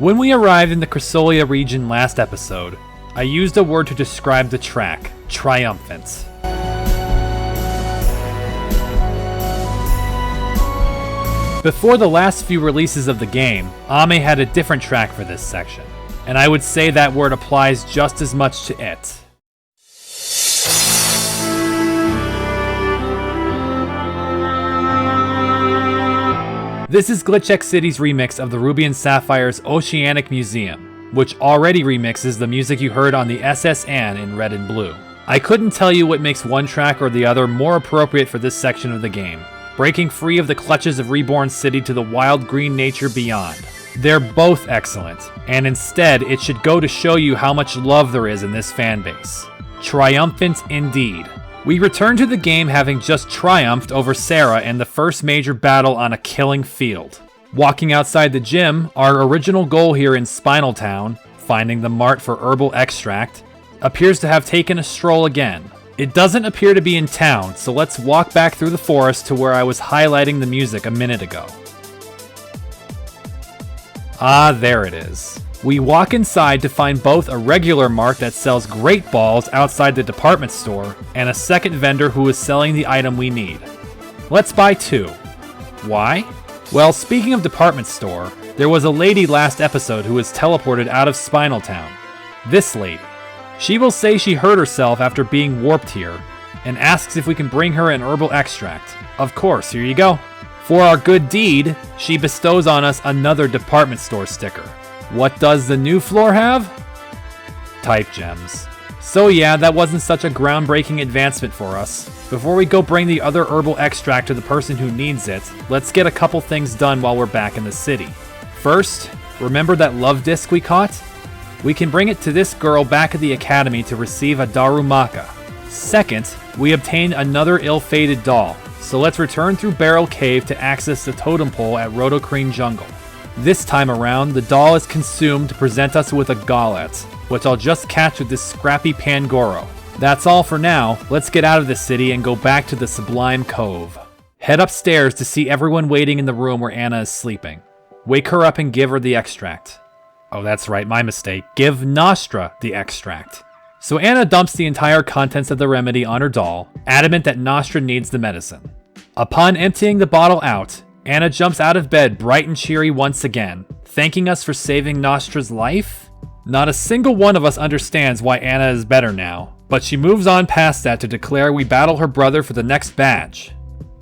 When we arrived in the Chrysolia region last episode, I used a word to describe the track, triumphant. Before the last few releases of the game, Ame had a different track for this section, and I would say that word applies just as much to it. This is Glitch City's remix of the Ruby and Sapphire's Oceanic Museum, which already remixes the music you heard on the SS Anne in Red and Blue. I couldn't tell you what makes one track or the other more appropriate for this section of the game, breaking free of the clutches of Reborn City to the wild green nature beyond. They're both excellent, and instead it should go to show you how much love there is in this fanbase. Triumphant indeed. We return to the game having just triumphed over Sarah in the first major battle on a killing field. Walking outside the gym, our original goal here in Spinal Town, finding the mart for herbal extract, appears to have taken a stroll again. It doesn't appear to be in town, so let's walk back through the forest to where I was highlighting the music a minute ago. Ah, there it is. We walk inside to find both a regular mart that sells great balls outside the department store and a second vendor who is selling the item we need. Let's buy two. Why? Well, speaking of department store, there was a lady last episode who was teleported out of Spinal Town. This lady. She will say she hurt herself after being warped here and asks if we can bring her an herbal extract. Of course, here you go. For our good deed, she bestows on us another department store sticker. What does the new floor have? Type gems. So yeah, that wasn't such a groundbreaking advancement for us. Before we go bring the other herbal extract to the person who needs it, let's get a couple things done while we're back in the city. First, remember that love disc we caught? We can bring it to this girl back at the academy to receive a Darumaka. Second, we obtained another ill-fated doll, so let's return through Barrel Cave to access the totem pole at Rotocrene Jungle. This time around, the doll is consumed to present us with a Gollet, which I'll just catch with this scrappy Pangoro. That's all for now. Let's get out of the city and go back to the Sublime Cove. Head upstairs to see everyone waiting in the room where Anna is sleeping. Wake her up and give her the extract. Oh, that's right, my mistake. Give Nostra the extract. So Anna dumps the entire contents of the remedy on her doll, adamant that Nostra needs the medicine. Upon emptying the bottle out, Anna jumps out of bed bright and cheery once again, thanking us for saving Nostra's life? Not a single one of us understands why Anna is better now, but she moves on past that to declare we battle her brother for the next badge.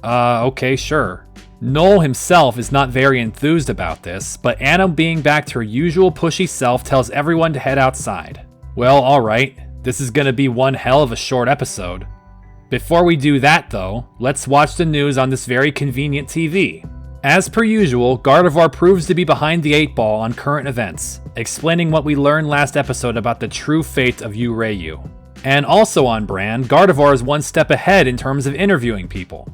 Okay, sure. Noel himself is not very enthused about this, but Anna being back to her usual pushy self tells everyone to head outside. Well, alright, this is gonna be one hell of a short episode. Before we do that though, let's watch the news on this very convenient TV. As per usual, Gardevoir proves to be behind the 8-ball on current events, explaining what we learned last episode about the true fate of Yu-Rei-Yu. And also on brand, Gardevoir is one step ahead in terms of interviewing people.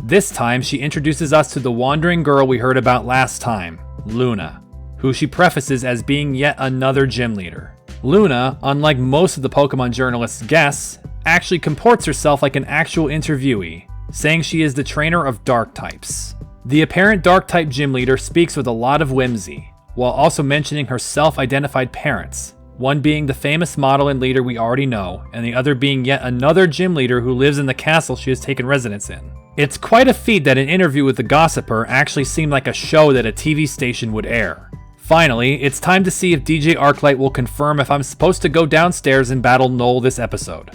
This time, she introduces us to the wandering girl we heard about last time, Luna, who she prefaces as being yet another gym leader. Luna, unlike most of the Pokemon journalists' guess, actually comports herself like an actual interviewee, saying she is the trainer of Dark types. The apparent Dark-type gym leader speaks with a lot of whimsy, while also mentioning her self-identified parents, one being the famous model and leader we already know, and the other being yet another gym leader who lives in the castle she has taken residence in. It's quite a feat that an interview with the Gossiper actually seemed like a show that a TV station would air. Finally, it's time to see if DJ Arclight will confirm if I'm supposed to go downstairs and battle Noel this episode.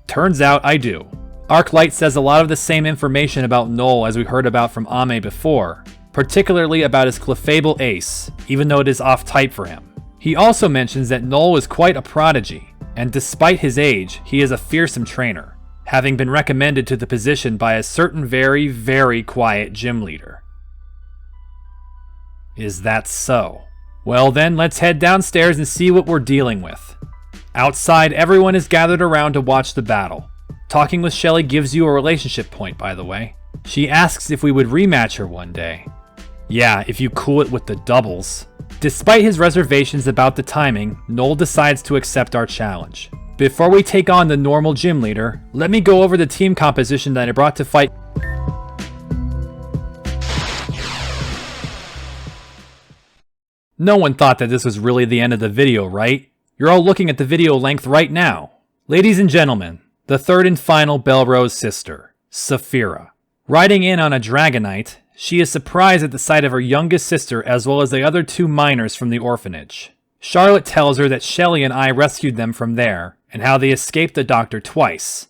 Turns out I do. Arclight says a lot of the same information about Noel as we heard about from Ame before, particularly about his Clefable Ace, even though it is off-type for him. He also mentions that Noel is quite a prodigy, and despite his age, he is a fearsome trainer, having been recommended to the position by a certain very, very quiet gym leader. Is that so? Well then, let's head downstairs and see what we're dealing with. Outside, everyone is gathered around to watch the battle. Talking with Shelly gives you a relationship point, by the way. She asks if we would rematch her one day. Yeah, if you cool it with the doubles. Despite his reservations about the timing, Noel decides to accept our challenge. Before we take on the normal gym leader, let me go over the team composition that I brought to fight. No one thought that this was really the end of the video, right? You're all looking at the video length right now. Ladies and gentlemen, the third and final Belrose sister, Saphira. Riding in on a Dragonite, she is surprised at the sight of her youngest sister as well as the other 2 minors from the orphanage. Charlotte tells her that Shelly and I rescued them from there, and how they escaped the doctor twice.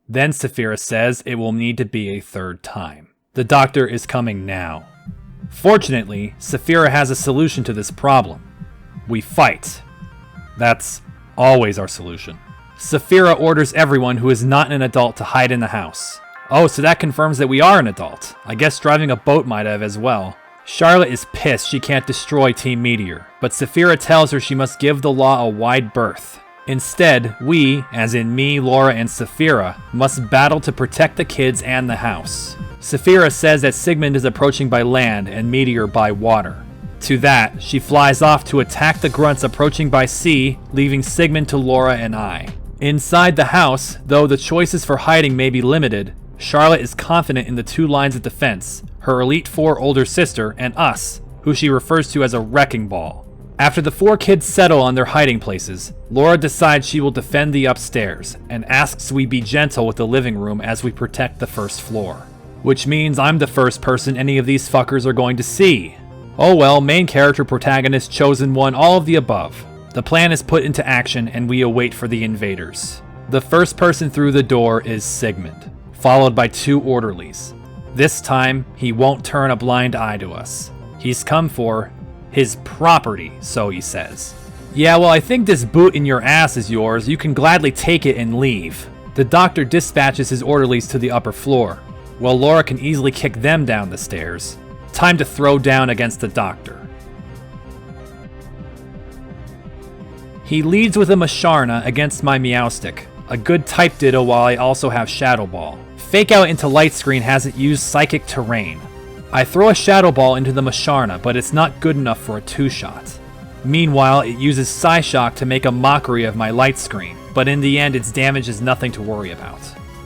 Then Saphira says it will need to be a 3rd time. The doctor is coming now. Fortunately, Saphira has a solution to this problem. We fight. That's always our solution. Saphira orders everyone who is not an adult to hide in the house. Oh, so that confirms that we are an adult. I guess driving a boat might have as well. Charlotte is pissed she can't destroy Team Meteor, but Saphira tells her she must give the law a wide berth. Instead, we, as in me, Laura, and Saphira, must battle to protect the kids and the house. Saphira says that Sigmund is approaching by land and Meteor by water. To that, she flies off to attack the grunts approaching by sea, leaving Sigmund to Laura and I. Inside the house, though the choices for hiding may be limited, Charlotte is confident in the 2 lines of defense, her Elite Four older sister and us, who she refers to as a wrecking ball. After the 4 kids settle on their hiding places, Laura decides she will defend the upstairs, and asks we be gentle with the living room as we protect the 1st floor. Which means I'm the first person any of these fuckers are going to see. Oh well, main character, protagonist, chosen one, all of the above. The plan is put into action and we await for the invaders. The first person through the door is Sigmund, followed by 2 orderlies. This time, he won't turn a blind eye to us. He's come for his property, so he says. Yeah, well, I think this boot in your ass is yours. You can gladly take it and leave. The doctor dispatches his orderlies to the upper floor, while Laura can easily kick them down the stairs. Time to throw down against the doctor. He leads with a Masharna against my Meowstic, a good type ditto while I also have Shadow Ball. Fake Out into Light Screen hasn't used Psychic Terrain. I throw a Shadow Ball into the Masharna, but it's not good enough for a 2-shot. Meanwhile, it uses Psyshock to make a mockery of my Light Screen, but in the end its damage is nothing to worry about.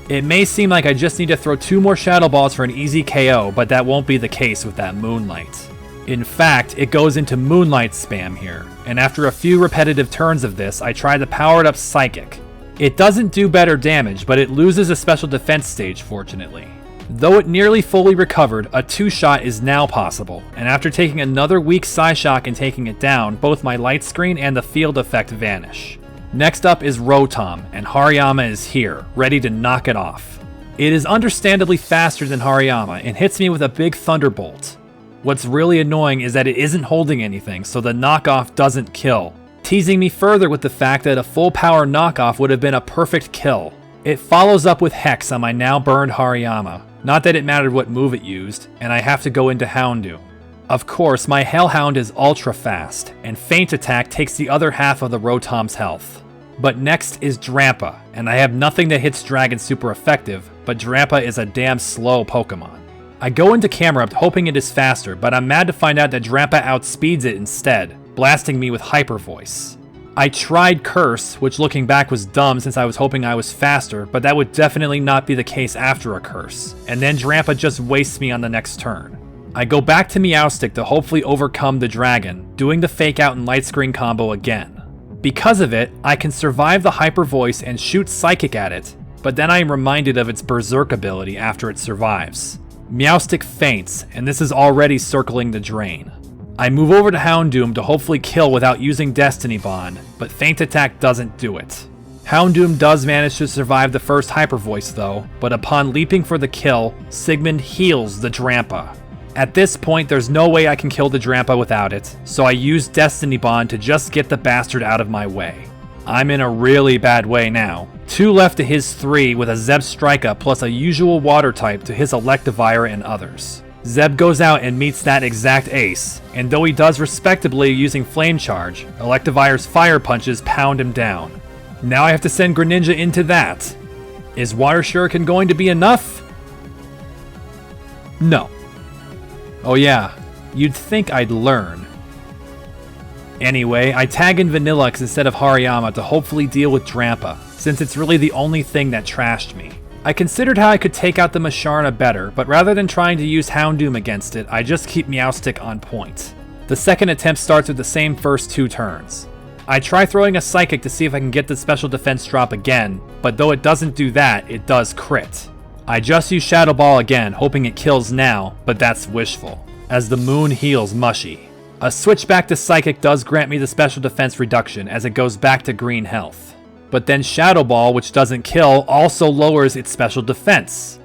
It may seem like I just need to throw 2 more Shadow Balls for an easy KO, but that won't be the case with that Moonlight. In fact, it goes into Moonlight spam here, and after a few repetitive turns of this, I try the powered up Psychic. It doesn't do better damage, but it loses a special defense stage, fortunately. Though it nearly fully recovered, a 2-shot is now possible, and after taking another weak Psyshock and taking it down, both my Light Screen and the field effect vanish. Next up is Rotom, and Hariyama is here, ready to knock it off. It is understandably faster than Hariyama, and hits me with a big Thunderbolt. What's really annoying is that it isn't holding anything, so the knockoff doesn't kill, teasing me further with the fact that a full power knockoff would have been a perfect kill. It follows up with Hex on my now burned Hariyama, not that it mattered what move it used, and I have to go into Houndoom. Of course, my Hellhound is ultra fast, and Feint Attack takes the other half of the Rotom's health. But next is Drampa, and I have nothing that hits Dragon super effective, but Drampa is a damn slow Pokemon. I go into Camerupt hoping it is faster, but I'm mad to find out that Drampa outspeeds it instead, blasting me with Hyper Voice. I tried Curse, which looking back was dumb since I was hoping I was faster, but that would definitely not be the case after a Curse, and then Drampa just wastes me on the next turn. I go back to Meowstic to hopefully overcome the dragon, doing the Fake Out and Light Screen combo again. Because of it, I can survive the Hyper Voice and shoot Psychic at it, but then I am reminded of its Berserk ability after it survives. Meowstic faints, and this is already circling the drain. I move over to Houndoom to hopefully kill without using Destiny Bond, but Feint Attack doesn't do it. Houndoom does manage to survive the first Hyper Voice though, but upon leaping for the kill, Sigmund heals the Drampa. At this point, there's no way I can kill the Drampa without it, so I use Destiny Bond to just get the bastard out of my way. I'm in a really bad way now. 2 left to his 3 with a Zeb Strike-Up plus a usual water type to his Electivire and others. Zeb goes out and meets that exact ace, and though he does respectably using Flame Charge, Electivire's Fire Punches pound him down. Now I have to send Greninja into that. Is Water Shuriken going to be enough? No. Oh yeah, you'd think I'd learn. Anyway, I tag in Vanillux instead of Hariyama to hopefully deal with Drampa, since it's really the only thing that trashed me. I considered how I could take out the Masharna better, but rather than trying to use Houndoom against it, I just keep Meowstic on point. The second attempt starts with the same first 2 turns. I try throwing a Psychic to see if I can get the special defense drop again, but though it doesn't do that, it does crit. I just use Shadow Ball again, hoping it kills now, but that's wishful, as the moon heals Mushy. A switch back to Psychic does grant me the special defense reduction as it goes back to green health. But then Shadow Ball, which doesn't kill, also lowers its special defense.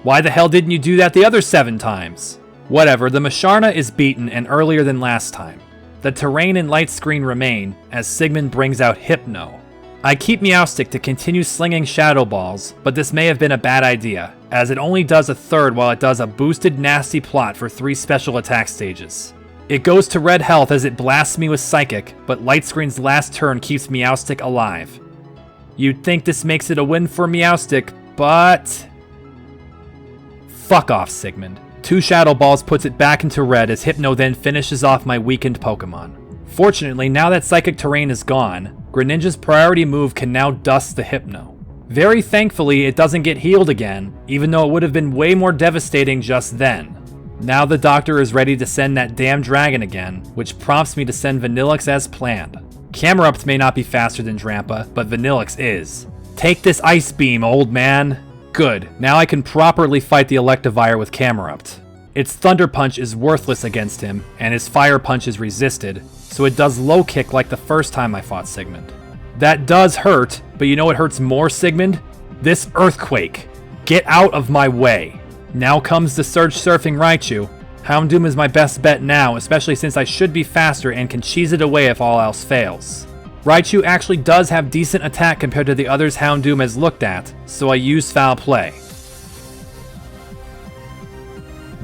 Why the hell didn't you do that the other 7 times? Whatever, the Masharna is beaten and earlier than last time. The terrain and light screen remain, as Sigmund brings out Hypno. I keep Meowstic to continue slinging Shadow Balls, but this may have been a bad idea, as it only does a third while it does a boosted nasty plot for 3 special attack stages. It goes to red health as it blasts me with Psychic, but Light Screen's last turn keeps Meowstic alive. You'd think this makes it a win for Meowstic, but... Fuck off, Sigmund. 2 Shadow Balls puts it back into red as Hypno then finishes off my weakened Pokemon. Fortunately, now that Psychic Terrain is gone, Greninja's priority move can now dust the Hypno. Very thankfully, it doesn't get healed again, even though it would have been way more devastating just then. Now the doctor is ready to send that damn dragon again, which prompts me to send Vanillix as planned. Camerupt may not be faster than Drampa, but Vanillix is. Take this Ice Beam, old man! Good, now I can properly fight the Electivire with Camerupt. Its Thunder Punch is worthless against him, and his Fire Punch is resisted, so it does low kick like the first time I fought Sigmund. That does hurt, but you know what hurts more, Sigmund? This Earthquake! Get out of my way! Now comes the Surge Surfing Raichu. Houndoom is my best bet now, especially since I should be faster and can cheese it away if all else fails. Raichu actually does have decent attack compared to the others Houndoom has looked at, so I use Foul Play.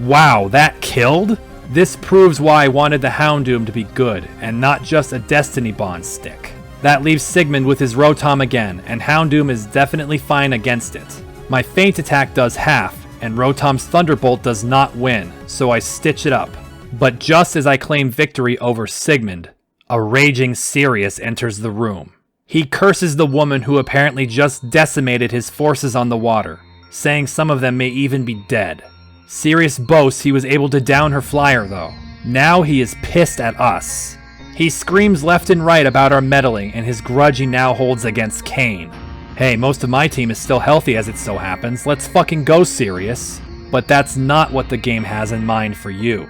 Wow, that killed? This proves why I wanted the Houndoom to be good, and not just a Destiny Bond stick. That leaves Sigmund with his Rotom again, and Houndoom is definitely fine against it. My Feint attack does half, and Rotom's Thunderbolt does not win, so I stitch it up. But just as I claim victory over Sigmund, a raging Sirius enters the room. He curses the woman who apparently just decimated his forces on the water, saying some of them may even be dead. Sirius boasts he was able to down her flyer though. Now he is pissed at us. He screams left and right about our meddling and his grudge he now holds against Kane. Hey, most of my team is still healthy as it so happens, let's fucking go, Sirius. But that's not what the game has in mind for you.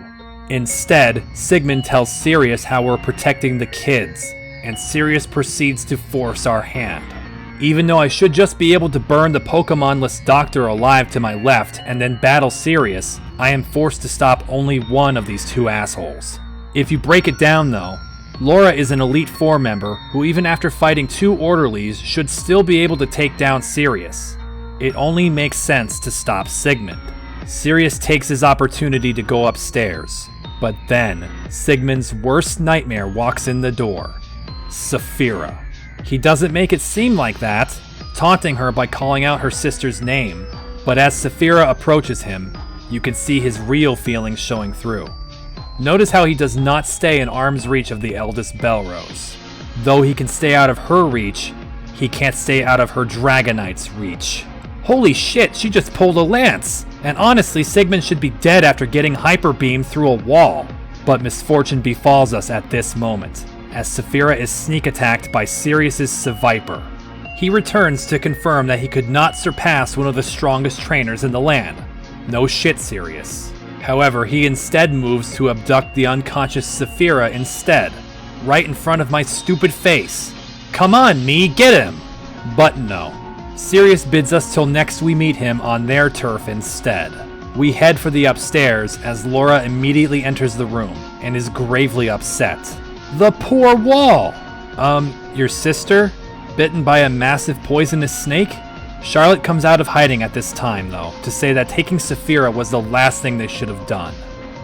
Instead, Sigmund tells Sirius how we're protecting the kids, and Sirius proceeds to force our hand. Even though I should just be able to burn the Pokemonless Doctor alive to my left and then battle Sirius, I am forced to stop only one of these 2 assholes. If you break it down though, Laura is an Elite Four member who even after fighting 2 orderlies should still be able to take down Sirius. It only makes sense to stop Sigmund. Sirius takes his opportunity to go upstairs, but then Sigmund's worst nightmare walks in the door. Saphira. He doesn't make it seem like that, taunting her by calling out her sister's name, but as Saphira approaches him, you can see his real feelings showing through. Notice how he does not stay in arm's reach of the eldest Belrose. Though he can stay out of her reach, he can't stay out of her Dragonite's reach. Holy shit, she just pulled a lance! And honestly, Sigmund should be dead after getting Hyper Beam through a wall. But misfortune befalls us at this moment, as Saphira is sneak attacked by Sirius's Seviper. He returns to confirm that he could not surpass one of the strongest trainers in the land. No shit, Sirius. However, he instead moves to abduct the unconscious Saphira instead, right in front of my stupid face. Come on, me, get him! But no. Sirius bids us till next we meet him on their turf instead. We head for the upstairs as Laura immediately enters the room and is gravely upset. The poor wall! Your sister? Bitten by a massive poisonous snake? Charlotte comes out of hiding at this time, though, to say that taking Saphira was the last thing they should have done.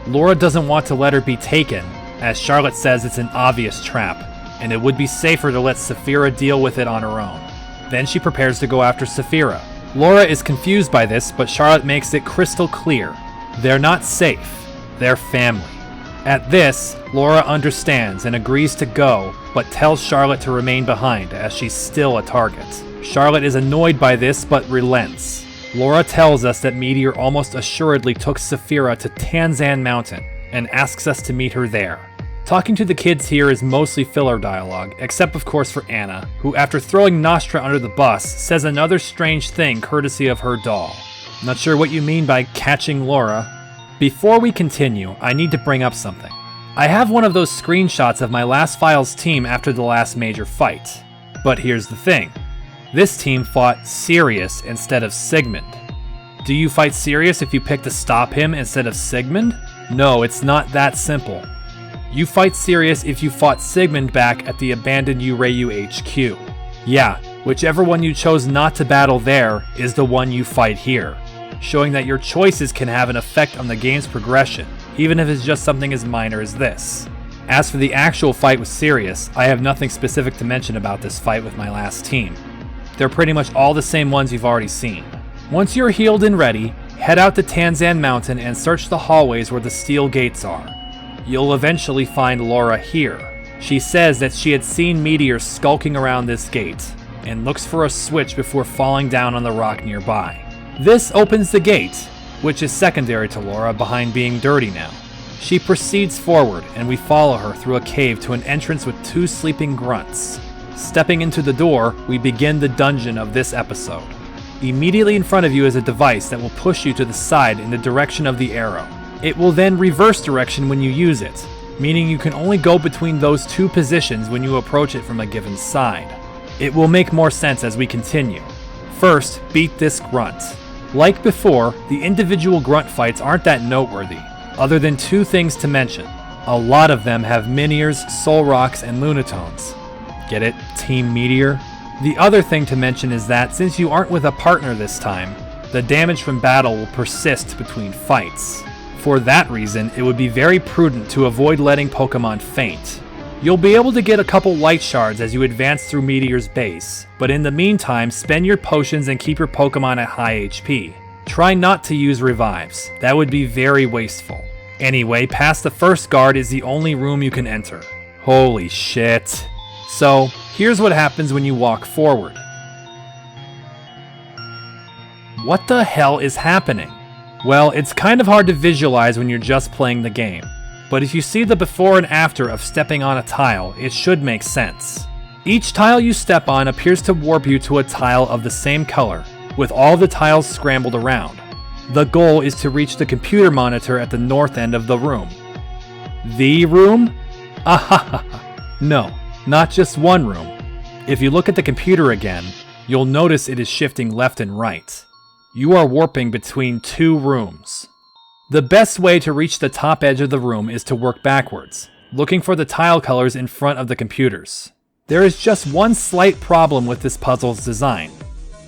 Laura doesn't want to let her be taken, as Charlotte says it's an obvious trap, and it would be safer to let Saphira deal with it on her own. Then she prepares to go after Saphira. Laura is confused by this, but Charlotte makes it crystal clear. They're not safe. They're family. At this, Laura understands and agrees to go, but tells Charlotte to remain behind as she's still a target. Charlotte is annoyed by this, but relents. Laura tells us that Meteor almost assuredly took Saphira to Tanzan Mountain, and asks us to meet her there. Talking to the kids here is mostly filler dialogue, except of course for Anna, who after throwing Nostra under the bus, says another strange thing courtesy of her doll. Not sure what you mean by catching Laura. Before we continue, I need to bring up something. I have one of those screenshots of my last Files team after the last major fight. But here's the thing. This team fought Sirius instead of Sigmund. Do you fight Sirius if you pick to stop him instead of Sigmund? No, it's not that simple. You fight Sirius if you fought Sigmund back at the abandoned Urayu HQ. Yeah, whichever one you chose not to battle there is the one you fight here, showing that your choices can have an effect on the game's progression, even if it's just something as minor as this. As for the actual fight with Sirius, I have nothing specific to mention about this fight with my last team. They're pretty much all the same ones you've already seen. Once you're healed and ready, head out to Tanzan Mountain and search the hallways where the steel gates are. You'll eventually find Laura here. She says that she had seen meteors skulking around this gate, and looks for a switch before falling down on the rock nearby. This opens the gate, which is secondary to Laura behind being dirty now. She proceeds forward, and we follow her through a cave to an entrance with 2 sleeping grunts. Stepping into the door, we begin the dungeon of this episode. Immediately in front of you is a device that will push you to the side in the direction of the arrow. It will then reverse direction when you use it, meaning you can only go between those 2 positions when you approach it from a given side. It will make more sense as we continue. First, beat this grunt. Like before, the individual grunt fights aren't that noteworthy, other than 2 things to mention. A lot of them have Miniors, Soul Rocks, and Lunatones. Get it? Team Meteor? The other thing to mention is that since you aren't with a partner this time, the damage from battle will persist between fights. For that reason, it would be very prudent to avoid letting Pokemon faint. You'll be able to get a couple light shards as you advance through Meteor's base, but in the meantime, spend your potions and keep your Pokemon at high HP. Try not to use revives, that would be very wasteful. Anyway, past the first guard is the only room you can enter. Holy shit. So, here's what happens when you walk forward. What the hell is happening? Well, it's kind of hard to visualize when you're just playing the game, but if you see the before and after of stepping on a tile, it should make sense. Each tile you step on appears to warp you to a tile of the same color, with all the tiles scrambled around. The goal is to reach the computer monitor at the north end of the room. The room? Ahahaha. No, not just one room. If you look at the computer again, you'll notice it is shifting left and right. You are warping between 2 rooms. The best way to reach the top edge of the room is to work backwards, looking for the tile colors in front of the computers. There is just one slight problem with this puzzle's design.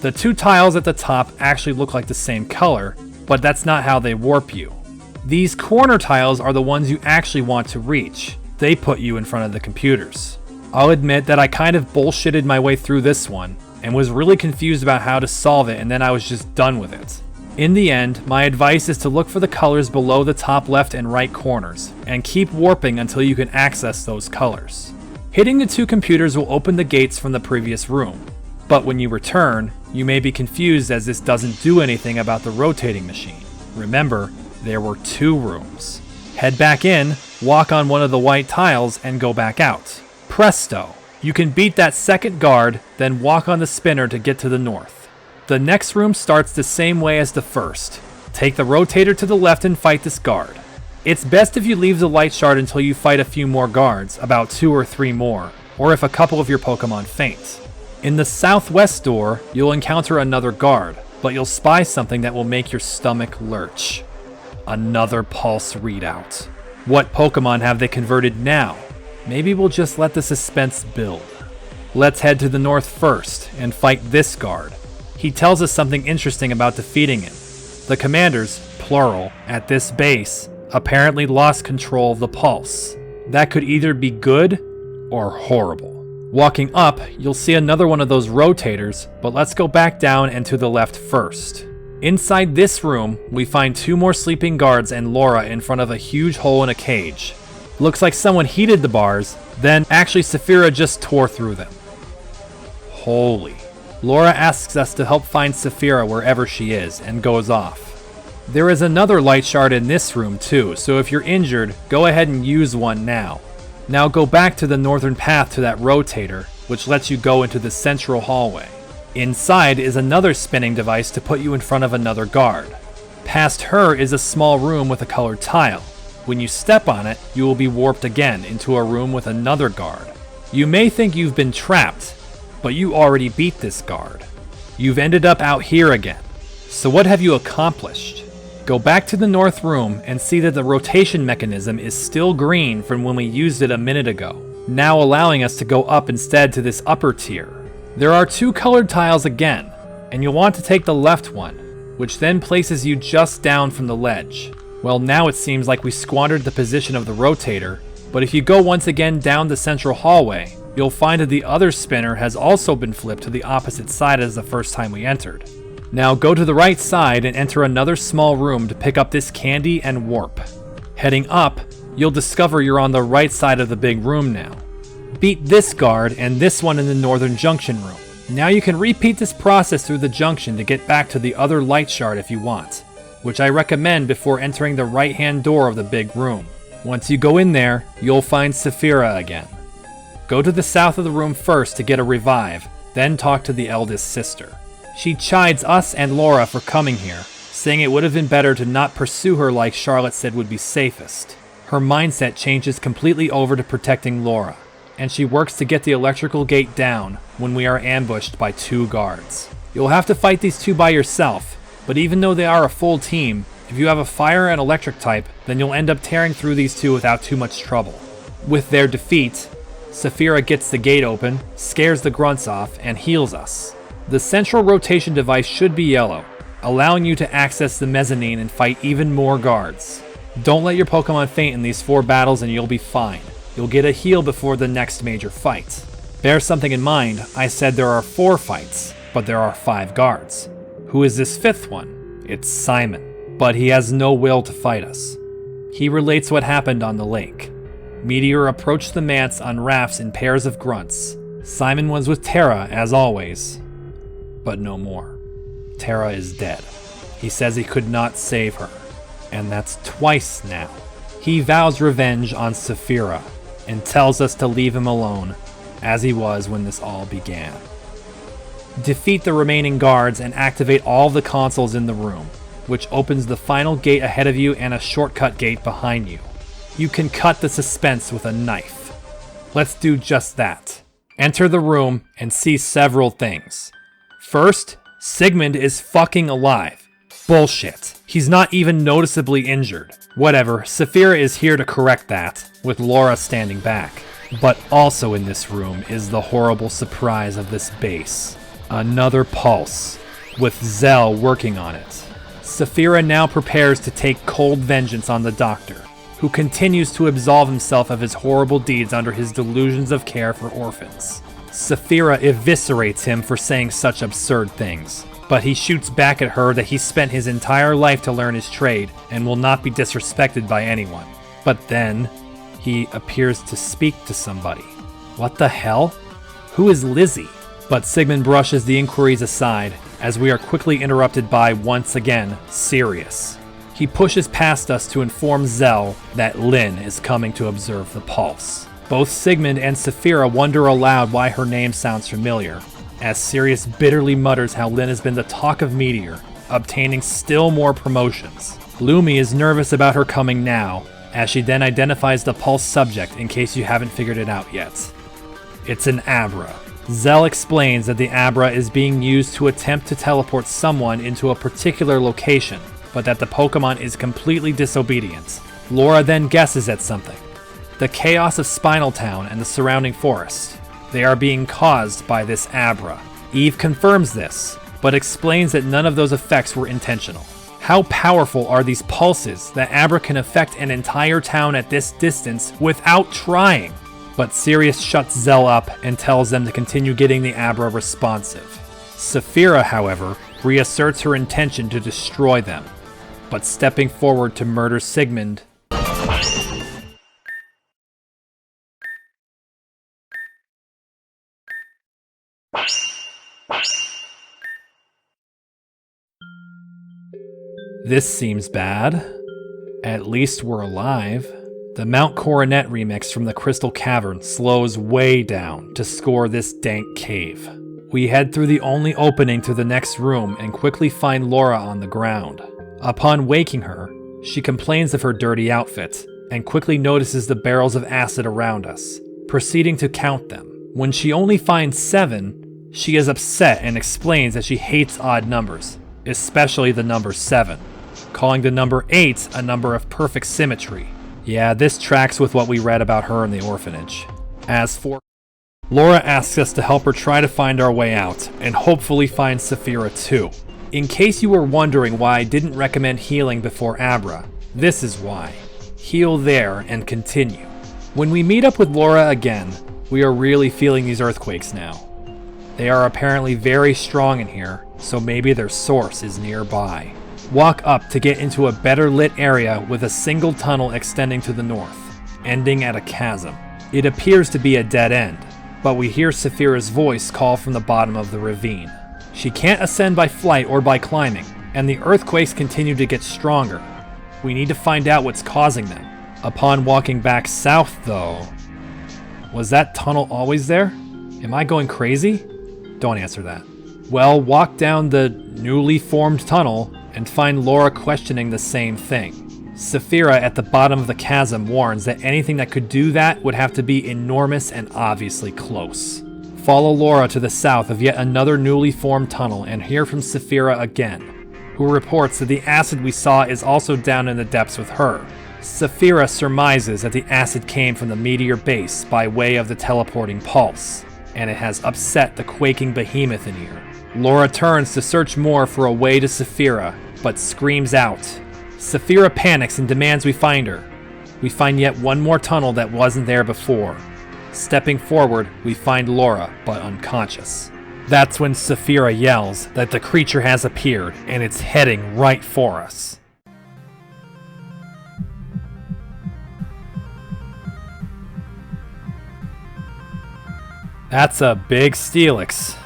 The 2 tiles at the top actually look like the same color, but that's not how they warp you. These corner tiles are the ones you actually want to reach. They put you in front of the computers. I'll admit that I kind of bullshitted my way through this one, and was really confused about how to solve it, and then I was just done with it. In the end, my advice is to look for the colors below the top left and right corners, and keep warping until you can access those colors. Hitting the 2 computers will open the gates from the previous room, but when you return, you may be confused as this doesn't do anything about the rotating machine. Remember, there were 2 rooms. Head back in, walk on one of the white tiles, and go back out. Presto! You can beat that second guard, then walk on the spinner to get to the north. The next room starts the same way as the first. Take the rotator to the left and fight this guard. It's best if you leave the light shard until you fight a few more guards, about 2 or 3 more, or if a couple of your Pokemon faint. In the southwest door, you'll encounter another guard, but you'll spy something that will make your stomach lurch. Another pulse readout. What Pokemon have they converted now? Maybe we'll just let the suspense build. Let's head to the north first and fight this guard. He tells us something interesting about defeating him. The commanders, plural, at this base apparently lost control of the pulse. That could either be good or horrible. Walking up, you'll see another one of those rotators, but let's go back down and to the left first. Inside this room, we find 2 more sleeping guards and Laura in front of a huge hole in a cage. Looks like someone heated the bars, then actually Saphira just tore through them. Holy. Laura asks us to help find Saphira wherever she is, and goes off. There is another light shard in this room too, so if you're injured, go ahead and use one now. Now go back to the northern path to that rotator, which lets you go into the central hallway. Inside is another spinning device to put you in front of another guard. Past her is a small room with a colored tile. When you step on it, you will be warped again into a room with another guard. You may think you've been trapped, but you already beat this guard. You've ended up out here again. So what have you accomplished? Go back to the north room and see that the rotation mechanism is still green from when we used it a minute ago, now allowing us to go up instead to this upper tier. There are 2 colored tiles again, and you'll want to take the left one, which then places you just down from the ledge. Well, now it seems like we squandered the position of the rotator, but if you go once again down the central hallway, you'll find that the other spinner has also been flipped to the opposite side as the first time we entered. Now go to the right side and enter another small room to pick up this candy and warp. Heading up, you'll discover you're on the right side of the big room now. Beat this guard and this one in the northern junction room. Now you can repeat this process through the junction to get back to the other light shard if you want, which I recommend before entering the right hand door of the big room. Once you go in there, you'll find Saphira again. Go to the south of the room first to get a revive, then talk to the eldest sister. She chides us and Laura for coming here, saying it would have been better to not pursue her like Charlotte said would be safest. Her mindset changes completely over to protecting Laura, and she works to get the electrical gate down when we are ambushed by 2 guards. You'll have to fight these 2 by yourself, but even though they are a full team, if you have a fire and electric type, then you'll end up tearing through these 2 without too much trouble. With their defeat, Saphira gets the gate open, scares the grunts off, and heals us. The central rotation device should be yellow, allowing you to access the mezzanine and fight even more guards. Don't let your Pokemon faint in these 4 battles and you'll be fine. You'll get a heal before the next major fight. Bear something in mind, I said there are 4 fights, but there are 5 guards. Who is this 5th one? It's Simon, but he has no will to fight us. He relates what happened on the lake. Meteor approached the manse on rafts in pairs of grunts. Simon was with Terra, as always, but no more. Terra is dead. He says he could not save her, and that's twice now. He vows revenge on Saphira, and tells us to leave him alone, as he was when this all began. Defeat the remaining guards and activate all the consoles in the room, which opens the final gate ahead of you and a shortcut gate behind you. You can cut the suspense with a knife. Let's do just that. Enter the room and see several things. First, Sigmund is fucking alive. Bullshit. He's not even noticeably injured. Whatever, Saphira is here to correct that, with Laura standing back. But also in this room is the horrible surprise of this base. Another pulse, with Zell working on it. Saphira now prepares to take cold vengeance on the doctor, who continues to absolve himself of his horrible deeds under his delusions of care for orphans. Saphira eviscerates him for saying such absurd things, but he shoots back at her that he spent his entire life to learn his trade and will not be disrespected by anyone. But then, he appears to speak to somebody. What the hell? Who is Lizzie? But Sigmund brushes the inquiries aside, as we are quickly interrupted by, once again, Sirius. He pushes past us to inform Zell that Lynn is coming to observe the pulse. Both Sigmund and Saphira wonder aloud why her name sounds familiar, as Sirius bitterly mutters how Lynn has been the talk of Meteor, obtaining still more promotions. Lumi is nervous about her coming now, as she then identifies the pulse subject in case you haven't figured it out yet. It's an Abra. Zell explains that the Abra is being used to attempt to teleport someone into a particular location, but that the Pokemon is completely disobedient. Laura then guesses at something. The chaos of Spinal Town and the surrounding forest. They are being caused by this Abra. Eve confirms this, but explains that none of those effects were intentional. How powerful are these pulses that Abra can affect an entire town at this distance without trying? But Sirius shuts Zell up and tells them to continue getting the Abra responsive. Saphira, however, reasserts her intention to destroy them, but stepping forward to murder Sigmund. This seems bad. At least we're alive. The Mount Coronet remix from the Crystal Cavern slows way down to score this dank cave. We head through the only opening to the next room and quickly find Laura on the ground. Upon waking her, she complains of her dirty outfit and quickly notices the barrels of acid around us, proceeding to count them. When she only finds 7, she is upset and explains that she hates odd numbers, especially the number 7, calling the number 8 a number of perfect symmetry. Yeah, this tracks with what we read about her in the orphanage. As for Laura asks us to help her try to find our way out, and hopefully find Saphira too. In case you were wondering why I didn't recommend healing before Abra, this is why. Heal there and continue. When we meet up with Laura again, we are really feeling these earthquakes now. They are apparently very strong in here, so maybe their source is nearby. Walk up to get into a better lit area with a single tunnel extending to the north, ending at a chasm. It appears to be a dead end, but we hear Saphira's voice call from the bottom of the ravine. She can't ascend by flight or by climbing, and the earthquakes continue to get stronger. We need to find out what's causing them. Upon walking back south though... Was that tunnel always there? Am I going crazy? Don't answer that. Well, walk down the newly formed tunnel and find Laura questioning the same thing. Saphira at the bottom of the chasm warns that anything that could do that would have to be enormous and obviously close. Follow Laura to the south of yet another newly formed tunnel and hear from Saphira again, who reports that the acid we saw is also down in the depths with her. Saphira surmises that the acid came from the meteor base by way of the teleporting pulse, and it has upset the quaking behemoth in here. Laura turns to search more for a way to Saphira, but screams out. Saphira panics and demands we find her. We find yet one more tunnel that wasn't there before. Stepping forward, we find Laura, but unconscious. That's when Saphira yells that the creature has appeared, and it's heading right for us. That's a big Steelix.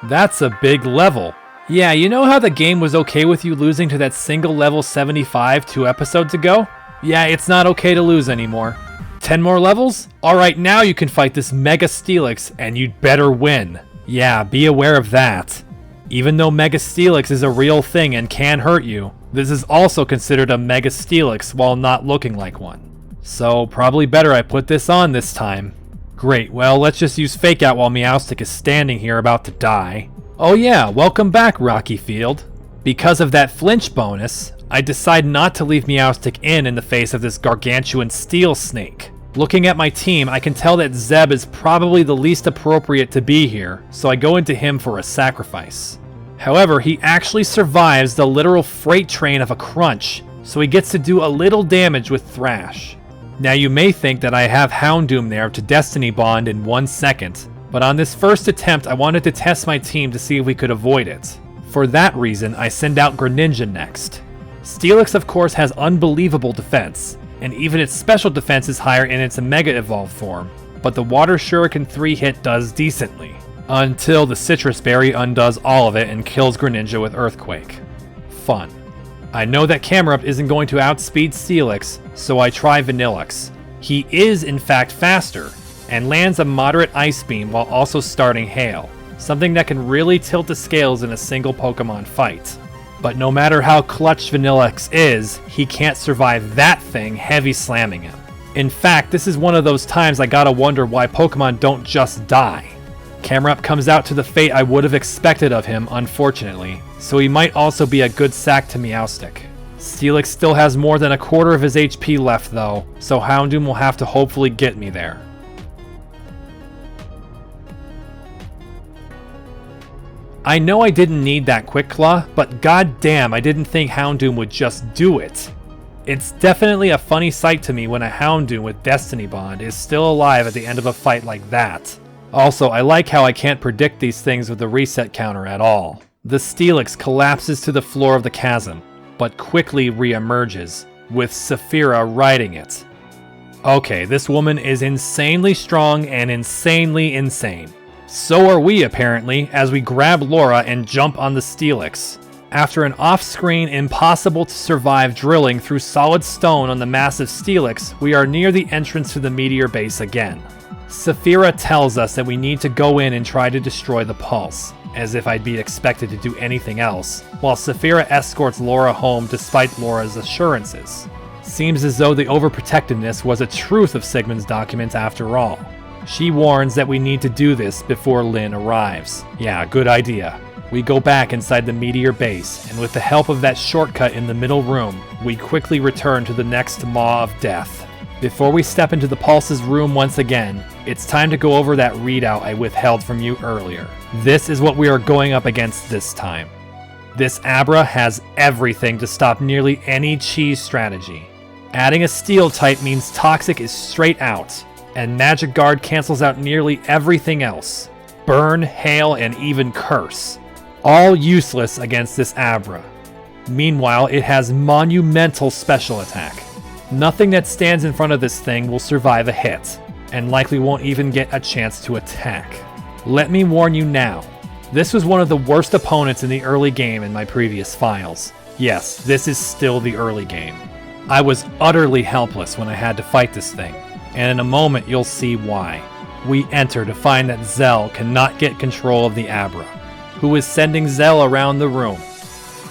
That's a big level. Yeah, you know how the game was okay with you losing to that single level 75 2 episodes ago? Yeah, it's not okay to lose anymore. 10 more levels? Alright, now you can fight this Mega Steelix, and you'd better win. Yeah, be aware of that. Even though Mega Steelix is a real thing and can hurt you, this is also considered a Mega Steelix while not looking like one. So, probably better I put this on this time. Great, well, let's just use Fake Out while Meowstic is standing here about to die. Oh yeah, welcome back, Rocky Field. Because of that flinch bonus, I decide not to leave Meowstic in the face of this gargantuan steel snake. Looking at my team, I can tell that Zeb is probably the least appropriate to be here, so I go into him for a sacrifice. However, he actually survives the literal freight train of a crunch, so he gets to do a little damage with Thrash. Now you may think that I have Houndoom there to Destiny Bond in 1 second, but on this first attempt I wanted to test my team to see if we could avoid it. For that reason, I send out Greninja next. Steelix of course has unbelievable defense, and even its special defense is higher in its Mega Evolved form, but the Water Shuriken 3 hit does decently, until the Citrus Berry undoes all of it and kills Greninja with Earthquake. Fun. I know that Camerupt isn't going to outspeed Steelix, so I try Vanillux. He is in fact faster, and lands a moderate Ice Beam while also starting Hail, something that can really tilt the scales in a single Pokemon fight. But no matter how clutch Vanillux is, he can't survive that thing heavy slamming him. In fact, this is one of those times I gotta wonder why Pokemon don't just die. Camerupt comes out to the fate I would have expected of him, unfortunately, so he might also be a good sack to Meowstic. Steelix still has more than a quarter of his HP left though, so Houndoom will have to hopefully get me there. I know I didn't need that Quick Claw, but goddamn I didn't think Houndoom would just do it. It's definitely a funny sight to me when a Houndoom with Destiny Bond is still alive at the end of a fight like that. Also, I like how I can't predict these things with the reset counter at all. The Steelix collapses to the floor of the chasm, but quickly re-emerges, with Saphira riding it. Okay, this woman is insanely strong and insanely insane. So are we, apparently, as we grab Laura and jump on the Steelix. After an off-screen, impossible-to-survive drilling through solid stone on the massive Steelix, we are near the entrance to the meteor base again. Saphira tells us that we need to go in and try to destroy the pulse, as if I'd be expected to do anything else, while Saphira escorts Laura home despite Laura's assurances. Seems as though the overprotectiveness was a truth of Sigmund's documents after all. She warns that we need to do this before Lynn arrives. Yeah, good idea. We go back inside the meteor base, and with the help of that shortcut in the middle room, we quickly return to the next Maw of Death. Before we step into the Pulse's room once again, it's time to go over that readout I withheld from you earlier. This is what we are going up against this time. This Abra has everything to stop nearly any cheese strategy. Adding a steel type means Toxic is straight out, and Magic Guard cancels out nearly everything else. Burn, Hail, and even Curse. All useless against this Abra. Meanwhile, it has monumental special attack. Nothing that stands in front of this thing will survive a hit, and likely won't even get a chance to attack. Let me warn you now, this was one of the worst opponents in the early game in my previous files. Yes, this is still the early game. I was utterly helpless when I had to fight this thing, and in a moment you'll see why. We enter to find that Zell cannot get control of the Abra, who is sending Zell around the room.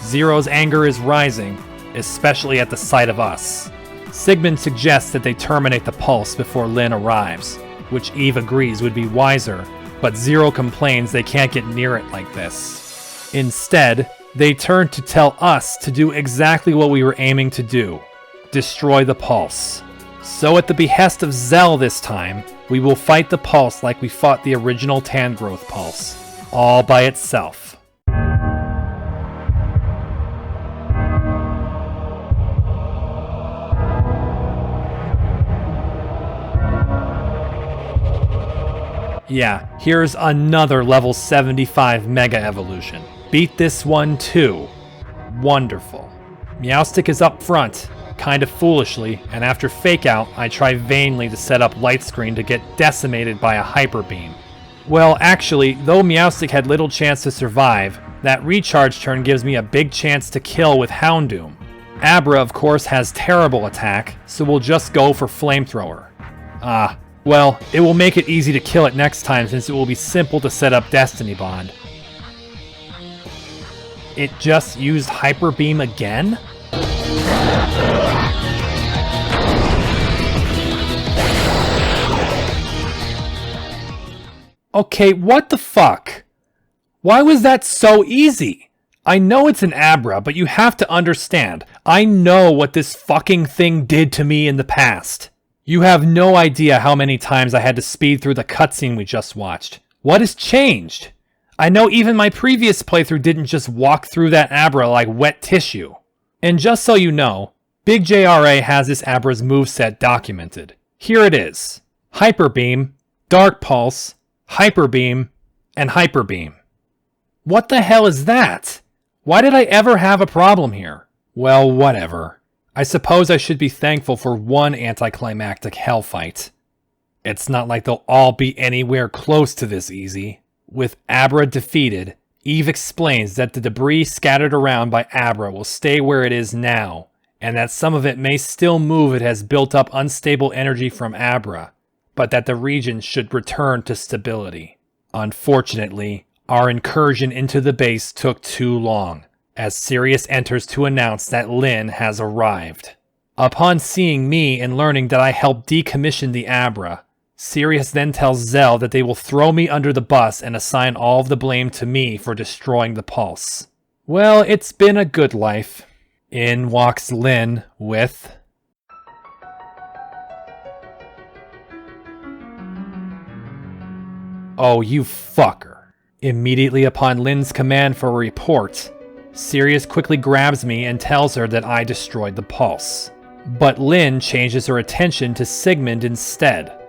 Zero's anger is rising, especially at the sight of us. Sigmund suggests that they terminate the pulse before Lynn arrives, which Eve agrees would be wiser, but Zero complains they can't get near it like this. Instead, they turn to tell us to do exactly what we were aiming to do: destroy the pulse. So at the behest of Zell this time, we will fight the pulse like we fought the original Tangrowth pulse, all by itself. Yeah, here's another level 75 Mega Evolution. Beat this one too. Wonderful. Meowstic is up front, kind of foolishly, and after Fake Out, I try vainly to set up Light Screen to get decimated by a Hyper Beam. Well, actually, though Meowstic had little chance to survive, that recharge turn gives me a big chance to kill with Houndoom. Abra, of course, has terrible attack, so we'll just go for Flamethrower. Well, it will make it easy to kill it next time since it will be simple to set up Destiny Bond. It just used Hyper Beam again? Okay, what the fuck? Why was that so easy? I know it's an Abra, but you have to understand, I know what this fucking thing did to me in the past. You have no idea how many times I had to speed through the cutscene we just watched. What has changed? I know even my previous playthrough didn't just walk through that Abra like wet tissue. And just so you know, Big JRA has this Abra's moveset documented. Here it is. Hyper Beam, Dark Pulse, Hyper Beam, and Hyper Beam. What the hell is that? Why did I ever have a problem here? Well, whatever. I suppose I should be thankful for one anticlimactic hell fight. It's not like they'll all be anywhere close to this easy. With Abra defeated, Eve explains that the debris scattered around by Abra will stay where it is now, and that some of it may still move. It has built up unstable energy from Abra, but that the region should return to stability. Unfortunately, our incursion into the base took too long, as Sirius enters to announce that Lynn has arrived. Upon seeing me and learning that I helped decommission the Abra, Sirius then tells Zell that they will throw me under the bus and assign all of the blame to me for destroying the pulse. Well, it's been a good life. In walks Lynn with... Oh, you fucker. Immediately upon Lynn's command for a report, Sirius quickly grabs me and tells her that I destroyed the pulse. But Lynn changes her attention to Sigmund instead.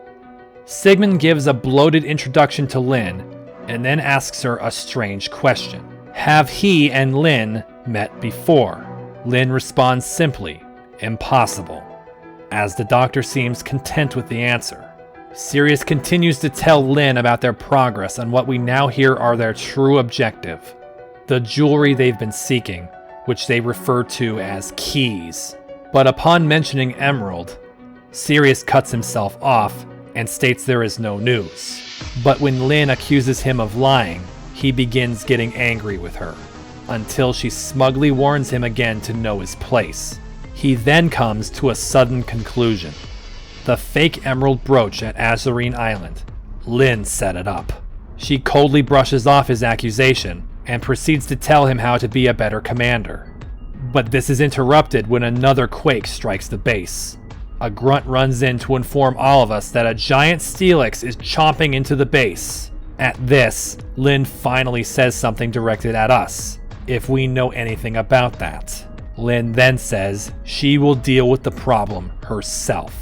Sigmund gives a bloated introduction to Lynn, and then asks her a strange question. Have he and Lynn met before? Lynn responds simply, impossible, as the doctor seems content with the answer. Sirius continues to tell Lynn about their progress and what we now hear are their true objective. The jewelry they've been seeking, which they refer to as keys. But upon mentioning Emerald, Sirius cuts himself off and states there is no news. But when Lynn accuses him of lying, he begins getting angry with her, until she smugly warns him again to know his place. He then comes to a sudden conclusion. The fake emerald brooch at Azurine Island. Lynn set it up. She coldly brushes off his accusation and proceeds to tell him how to be a better commander. But this is interrupted when another quake strikes the base. A grunt runs in to inform all of us that a giant Steelix is chomping into the base. At this, Lynn finally says something directed at us, if we know anything about that. Lynn then says she will deal with the problem herself.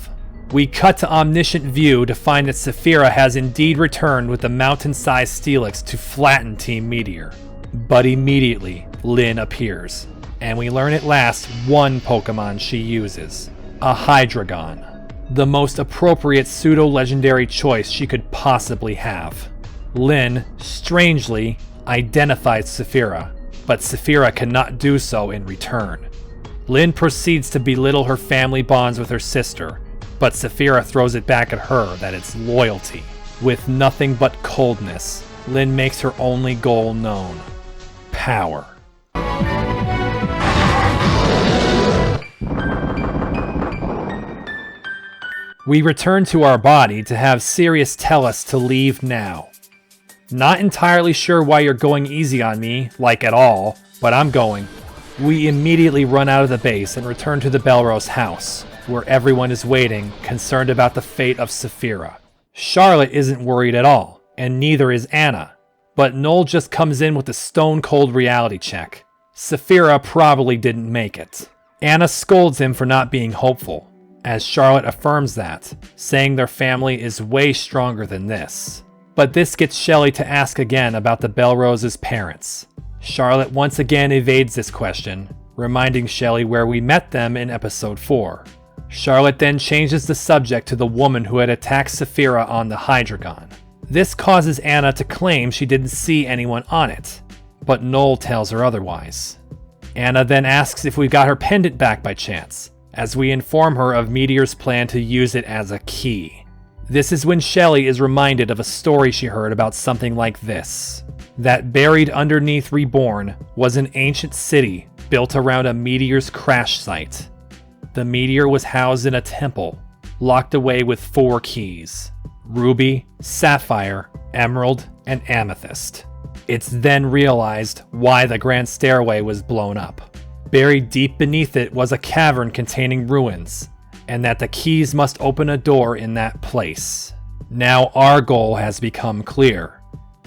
We cut to omniscient view to find that Saphira has indeed returned with the mountain-sized Steelix to flatten Team Meteor. But immediately, Lynn appears, and we learn at last one Pokemon she uses, a Hydreigon, the most appropriate pseudo-legendary choice she could possibly have. Lynn, strangely, identifies Saphira, but Saphira cannot do so in return. Lynn proceeds to belittle her family bonds with her sister, but Saphira throws it back at her that it's loyalty. With nothing but coldness, Lynn makes her only goal known: power. We return to our body to have Sirius tell us to leave now. Not entirely sure why you're going easy on me, like at all, but I'm going. We immediately run out of the base and return to the Belrose house, where everyone is waiting, concerned about the fate of Saphira. Charlotte isn't worried at all, and neither is Anna. But Noel just comes in with a stone-cold reality check. Saphira probably didn't make it. Anna scolds him for not being hopeful, as Charlotte affirms that, saying their family is way stronger than this. But this gets Shelly to ask again about the Belrose's parents. Charlotte once again evades this question, reminding Shelly where we met them in episode 4. Charlotte then changes the subject to the woman who had attacked Saphira on the Hydreigon. This causes Anna to claim she didn't see anyone on it, but Noel tells her otherwise. Anna then asks if we got her pendant back by chance, as we inform her of Meteor's plan to use it as a key. This is when Shelly is reminded of a story she heard about something like this: that buried underneath Reborn was an ancient city built around a meteor's crash site. The meteor was housed in a temple, locked away with 4 keys: Ruby, Sapphire, Emerald, and Amethyst. It's then realized why the Grand Stairway was blown up. Buried deep beneath it was a cavern containing ruins, and that the keys must open a door in that place. Now our goal has become clear.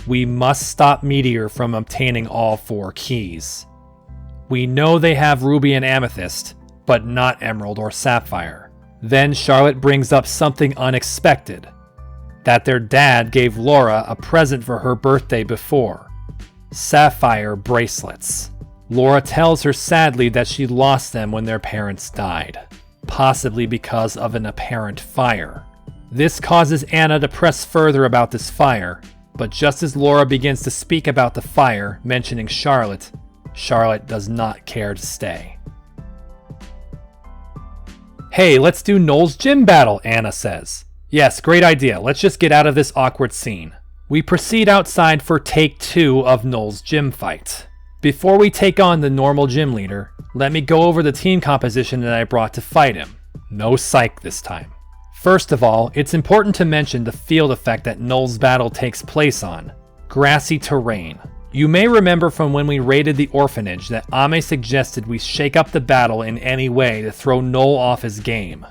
We must stop Meteor from obtaining all 4 keys. We know they have Ruby and Amethyst, but not Emerald or Sapphire. Then Charlotte brings up something unexpected: that their dad gave Laura a present for her birthday before. Sapphire bracelets. Laura tells her sadly that she lost them when their parents died, possibly because of an apparent fire. This causes Anna to press further about this fire, but just as Laura begins to speak about the fire, mentioning Charlotte, Charlotte does not care to stay. "Hey, let's do Noel's gym battle," Anna says. "Yes, great idea. Let's just get out of this awkward scene." We proceed outside for take 2 of Noel's gym fight. Before we take on the normal gym leader, let me go over the team composition that I brought to fight him. No psych this time. First of all, it's important to mention the field effect that Noel's battle takes place on: grassy terrain. You may remember from when we raided the orphanage that Ame suggested we shake up the battle in any way to throw Noel off his game.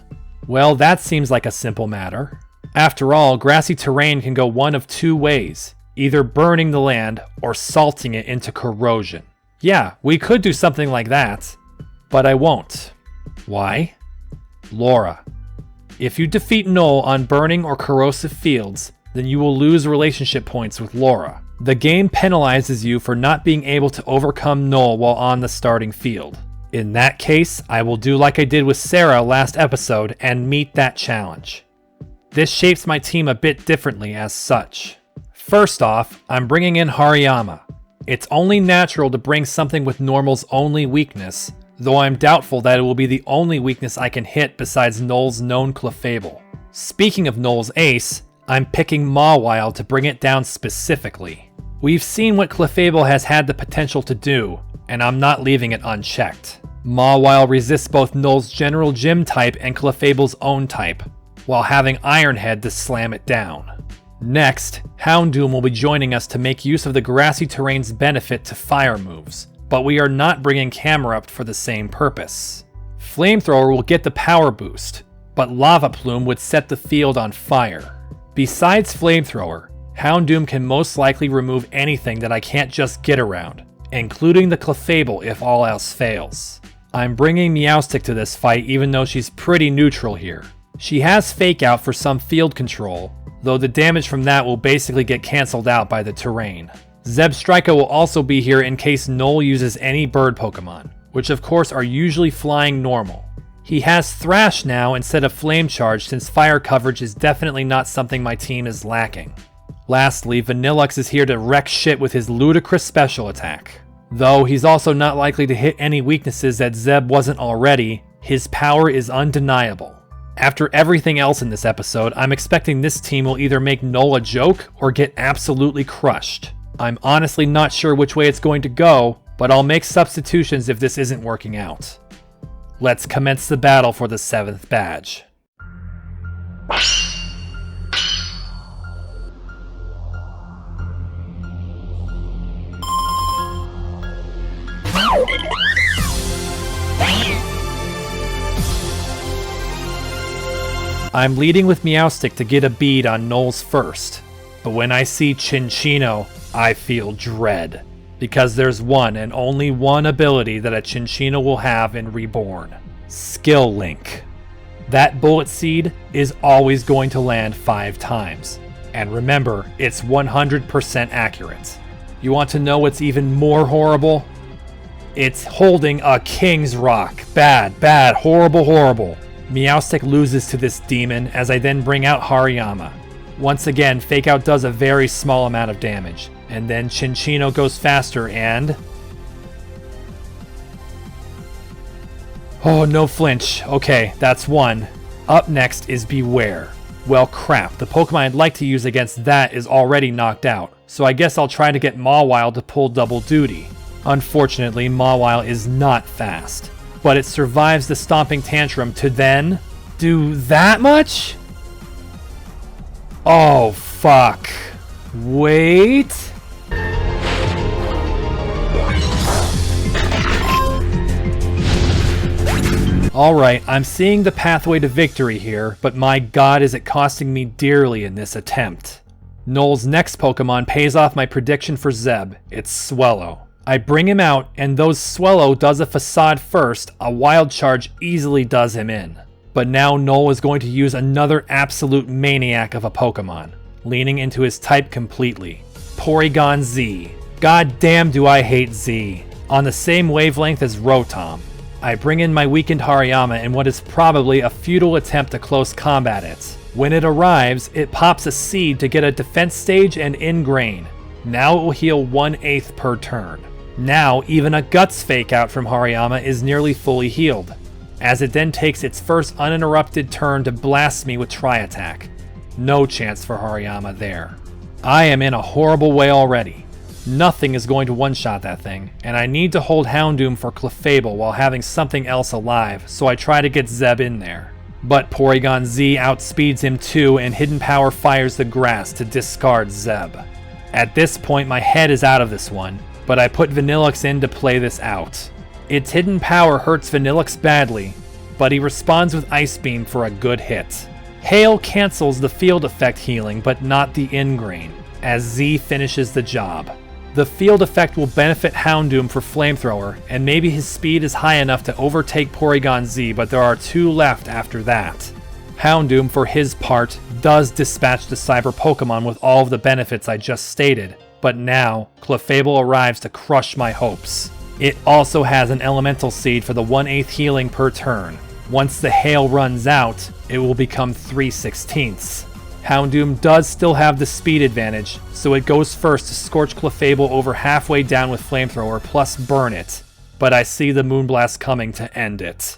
Well, that seems like a simple matter. After all, grassy terrain can go one of 2 ways: either burning the land or salting it into corrosion. Yeah, we could do something like that, but I won't. Why? Laura. If you defeat Noel on burning or corrosive fields, then you will lose relationship points with Laura. The game penalizes you for not being able to overcome Noel while on the starting field. In that case, I will do like I did with Sarah last episode and meet that challenge. This shapes my team a bit differently as such. First off, I'm bringing in Hariyama. It's only natural to bring something with Normal's only weakness, though I'm doubtful that it will be the only weakness I can hit besides Null's known Clefable. Speaking of Null's ace, I'm picking Mawile to bring it down specifically. We've seen what Clefable has had the potential to do, and I'm not leaving it unchecked. Mawile resists both Null's General Gym type and Clefable's own type, while having Iron Head to slam it down. Next, Houndoom will be joining us to make use of the grassy terrain's benefit to fire moves, but we are not bringing Camerupt for the same purpose. Flamethrower will get the power boost, but Lava Plume would set the field on fire. Besides Flamethrower, Houndoom can most likely remove anything that I can't just get around, including the Clefable if all else fails. I'm bringing Meowstic to this fight even though she's pretty neutral here. She has Fake Out for some field control, though the damage from that will basically get cancelled out by the terrain. Zebstrika will also be here in case Null uses any bird Pokemon, which of course are usually flying normal. He has Thrash now instead of Flame Charge since fire coverage is definitely not something my team is lacking. Lastly, Vanillux is here to wreck shit with his ludicrous special attack. Though he's also not likely to hit any weaknesses that Zeb wasn't already, his power is undeniable. After everything else in this episode, I'm expecting this team will either make Null a joke or get absolutely crushed. I'm honestly not sure which way it's going to go, but I'll make substitutions if this isn't working out. Let's commence the battle for the 7th badge. I'm leading with Meowstic to get a bead on Null's first, but when I see Chinchino, I feel dread, because there's one and only one ability that a Chinchino will have in Reborn: Skill Link. That Bullet Seed is always going to land 5 times, and remember, it's 100% accurate. You want to know what's even more horrible? It's holding a King's Rock. Bad, bad, horrible, horrible. Meowstic loses to this demon as I then bring out Hariyama. Once again, Fake Out does a very small amount of damage, and then Chinchino goes faster and... oh, no flinch. Okay, that's one. Up next is Beware. Well crap, the Pokemon I'd like to use against that is already knocked out, so I guess I'll try to get Mawile to pull double duty. Unfortunately, Mawile is not fast, but it survives the Stomping Tantrum to then do that much? Oh, fuck. Wait. Alright, I'm seeing the pathway to victory here, but my god is it costing me dearly in this attempt. Null's next Pokemon pays off my prediction for Zeb. It's Swellow. I bring him out, and though Swellow does a Facade first, a Wild Charge easily does him in. But now Null is going to use another absolute maniac of a Pokemon, leaning into his type completely. Porygon Z. God damn do I hate Z. On the same wavelength as Rotom. I bring in my weakened Hariyama in what is probably a futile attempt to close combat it. When it arrives, it pops a seed to get a defense stage and Ingrain. Now it will heal 1/8 per turn. Now, even a Guts Fake Out from Hariyama is nearly fully healed, as it then takes its first uninterrupted turn to blast me with Tri-Attack. No chance for Hariyama there. I am in a horrible way already. Nothing is going to one-shot that thing, and I need to hold Houndoom for Clefable while having something else alive, so I try to get Zeb in there. But Porygon Z outspeeds him too, and Hidden Power fires the grass to discard Zeb. At this point, my head is out of this one, but I put Vanillux in to play this out. Its Hidden Power hurts Vanillux badly, but he responds with Ice Beam for a good hit. Hail cancels the field effect healing, but not the Ingrain, as Z finishes the job. The field effect will benefit Houndoom for Flamethrower, and maybe his speed is high enough to overtake Porygon Z, but there are 2 left after that. Houndoom, for his part, does dispatch the Cyber Pokemon with all of the benefits I just stated, but now, Clefable arrives to crush my hopes. It also has an Elemental Seed for the 1/8 healing per turn. Once the Hail runs out, it will become 3/16. Houndoom does still have the speed advantage, so it goes first to scorch Clefable over halfway down with Flamethrower plus burn it, but I see the Moonblast coming to end it.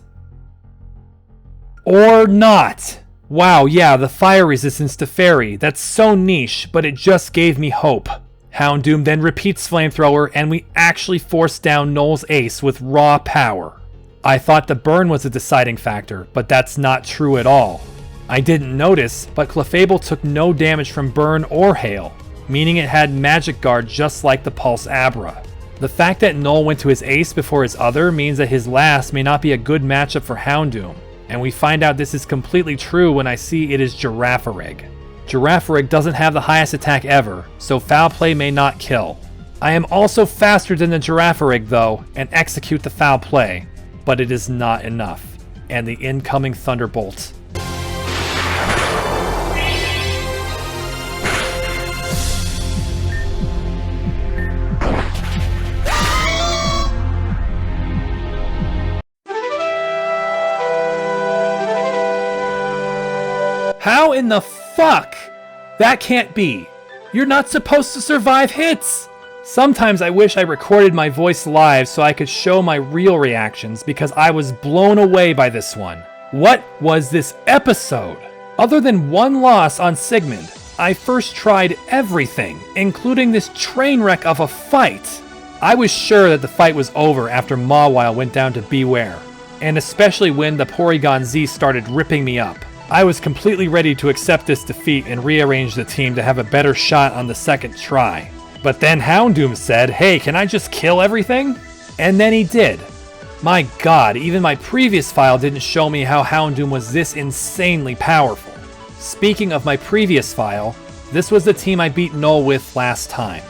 Or not! Wow, yeah, the fire resistance to Fairy, that's so niche, but it just gave me hope. Houndoom then repeats Flamethrower, and we actually force down Noel's ace with raw power. I thought the burn was a deciding factor, but that's not true at all. I didn't notice, but Clefable took no damage from burn or hail, meaning it had Magic Guard just like the Pulse Abra. The fact that Noel went to his ace before his other means that his last may not be a good matchup for Houndoom, and we find out this is completely true when I see it is Girafarig. Girafarig doesn't have the highest attack ever, so Foul Play may not kill. I am also faster than the Girafarig though, and execute the Foul Play, but it is not enough. And the incoming Thunderbolt. How in the fuck? That can't be. You're not supposed to survive hits! Sometimes I wish I recorded my voice live so I could show my real reactions because I was blown away by this one. What was this episode? Other than one loss on Sigmund, I first tried everything, including this train wreck of a fight. I was sure that the fight was over after Mawile went down to Beware, and especially when the Porygon Z started ripping me up. I was completely ready to accept this defeat and rearrange the team to have a better shot on the second try. But then Houndoom said, hey, can I just kill everything? And then he did. My god, even my previous file didn't show me how Houndoom was this insanely powerful. Speaking of my previous file, this was the team I beat Noel with last time.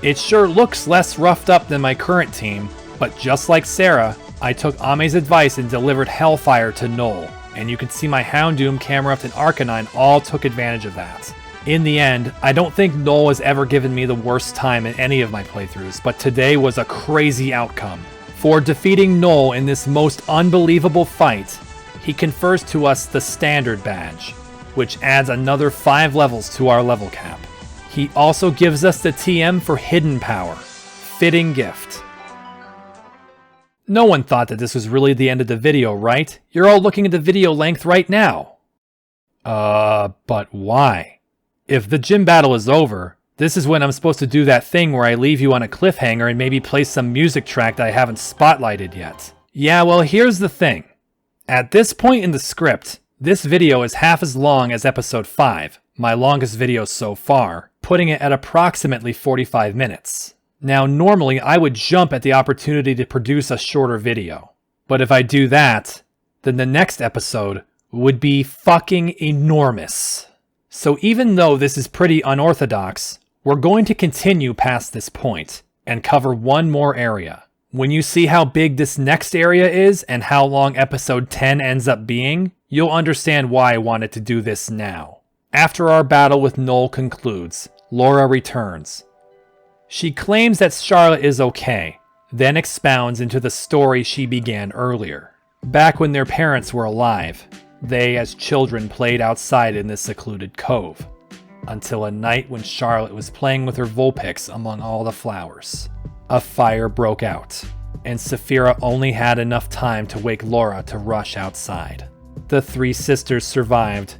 It sure looks less roughed up than my current team, but just like Sarah, I took Ame's advice and delivered Hellfire to Noel. And you can see my Houndoom, Camerupt, and Arcanine all took advantage of that. In the end, I don't think Noel has ever given me the worst time in any of my playthroughs, but today was a crazy outcome. For defeating Noel in this most unbelievable fight, he confers to us the Standard Badge, which adds another 5 levels to our level cap. He also gives us the TM for Hidden Power. Fitting gift. No one thought that this was really the end of the video, right? You're all looking at the video length right now. But why? If the gym battle is over, this is when I'm supposed to do that thing where I leave you on a cliffhanger and maybe play some music track that I haven't spotlighted yet. Yeah, well, here's the thing. At this point in the script, this video is half as long as episode 5, my longest video so far, putting it at approximately 45 minutes. Now, normally I would jump at the opportunity to produce a shorter video. But if I do that, then the next episode would be fucking enormous. So even though this is pretty unorthodox, we're going to continue past this point and cover one more area. When you see how big this next area is and how long episode 10 ends up being, you'll understand why I wanted to do this now. After our battle with Noel concludes, Laura returns. She claims that Charlotte is okay, then expounds into the story she began earlier. Back when their parents were alive, they as children played outside in this secluded cove, until a night when Charlotte was playing with her Vulpix among all the flowers. A fire broke out, and Saphira only had enough time to wake Laura to rush outside. The 3 sisters survived,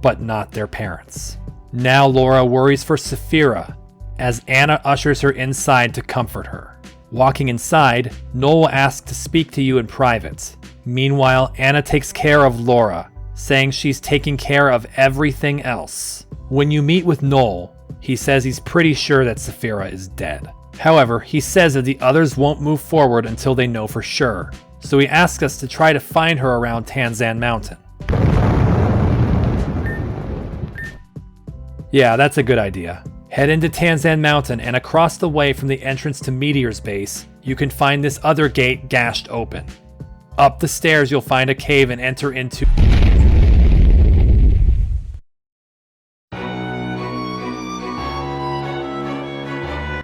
but not their parents. Now Laura worries for Saphira, as Anna ushers her inside to comfort her. Walking inside, Noel asks to speak to you in private. Meanwhile, Anna takes care of Laura, saying she's taking care of everything else. When you meet with Noel, he says he's pretty sure that Saphira is dead. However, he says that the others won't move forward until they know for sure, so he asks us to try to find her around Tanzan Mountain. Yeah, that's a good idea. Head into Tanzan Mountain, and across the way from the entrance to Meteor's base, you can find this other gate gashed open. Up the stairs you'll find a cave and enter into...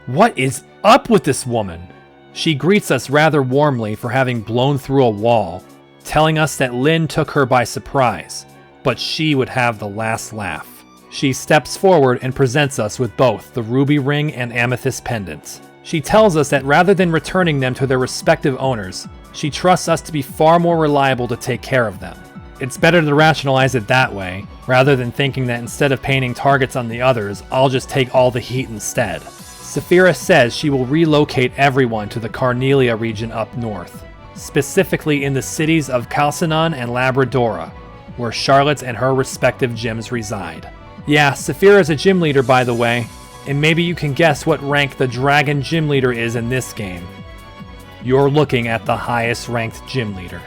What is up with this woman? She greets us rather warmly for having blown through a wall, telling us that Lynn took her by surprise, but she would have the last laugh. She steps forward and presents us with both the ruby ring and amethyst pendant. She tells us that rather than returning them to their respective owners, she trusts us to be far more reliable to take care of them. It's better to rationalize it that way, rather than thinking that instead of painting targets on the others, I'll just take all the heat instead. Saphira says she will relocate everyone to the Carnelia region up north, specifically in the cities of Calcinon and Labradora, where Charlotte and her respective gyms reside. Yeah, Saphira is a gym leader, by the way, and maybe you can guess what rank the Dragon Gym Leader is in this game. You're looking at the highest ranked gym leader.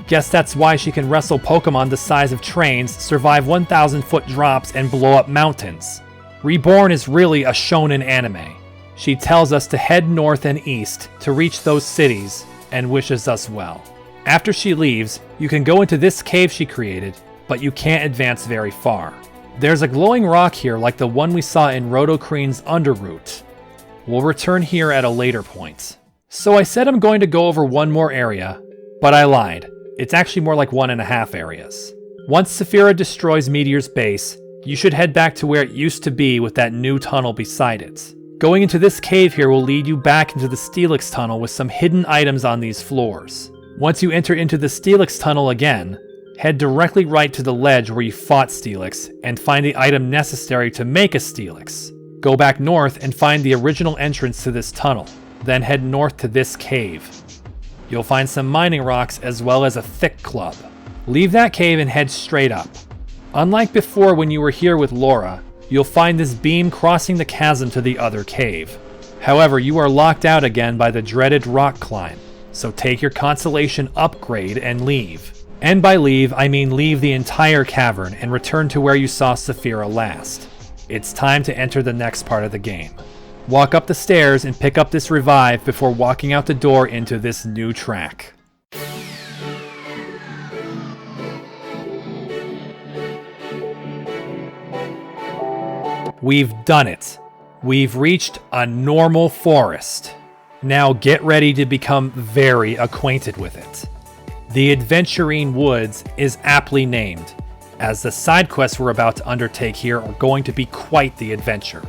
Guess that's why she can wrestle Pokemon the size of trains, survive 1,000-foot drops, and blow up mountains. Reborn is really a shonen anime. She tells us to head north and east to reach those cities, and wishes us well. After she leaves, you can go into this cave she created, but you can't advance very far. There's a glowing rock here like the one we saw in Rhodocrene's Underroot. We'll return here at a later point. So I said I'm going to go over one more area, but I lied. It's actually more like 1.5 areas. Once Saphira destroys Meteor's base, you should head back to where it used to be with that new tunnel beside it. Going into this cave here will lead you back into the Steelix tunnel with some hidden items on these floors. Once you enter into the Steelix tunnel again, head directly right to the ledge where you fought Steelix and find the item necessary to make a Steelix. Go back north and find the original entrance to this tunnel, then head north to this cave. You'll find some mining rocks as well as a thick club. Leave that cave and head straight up. Unlike before when you were here with Laura, you'll find this beam crossing the chasm to the other cave. However, you are locked out again by the dreaded rock climb, so take your consolation upgrade and leave. And by leave, I mean leave the entire cavern and return to where you saw Saphira last. It's time to enter the next part of the game. Walk up the stairs and pick up this revive before walking out the door into this new track. We've done it. We've reached a normal forest. Now get ready to become very acquainted with it. The Adventurine Woods is aptly named, as the side quests we're about to undertake here are going to be quite the adventure.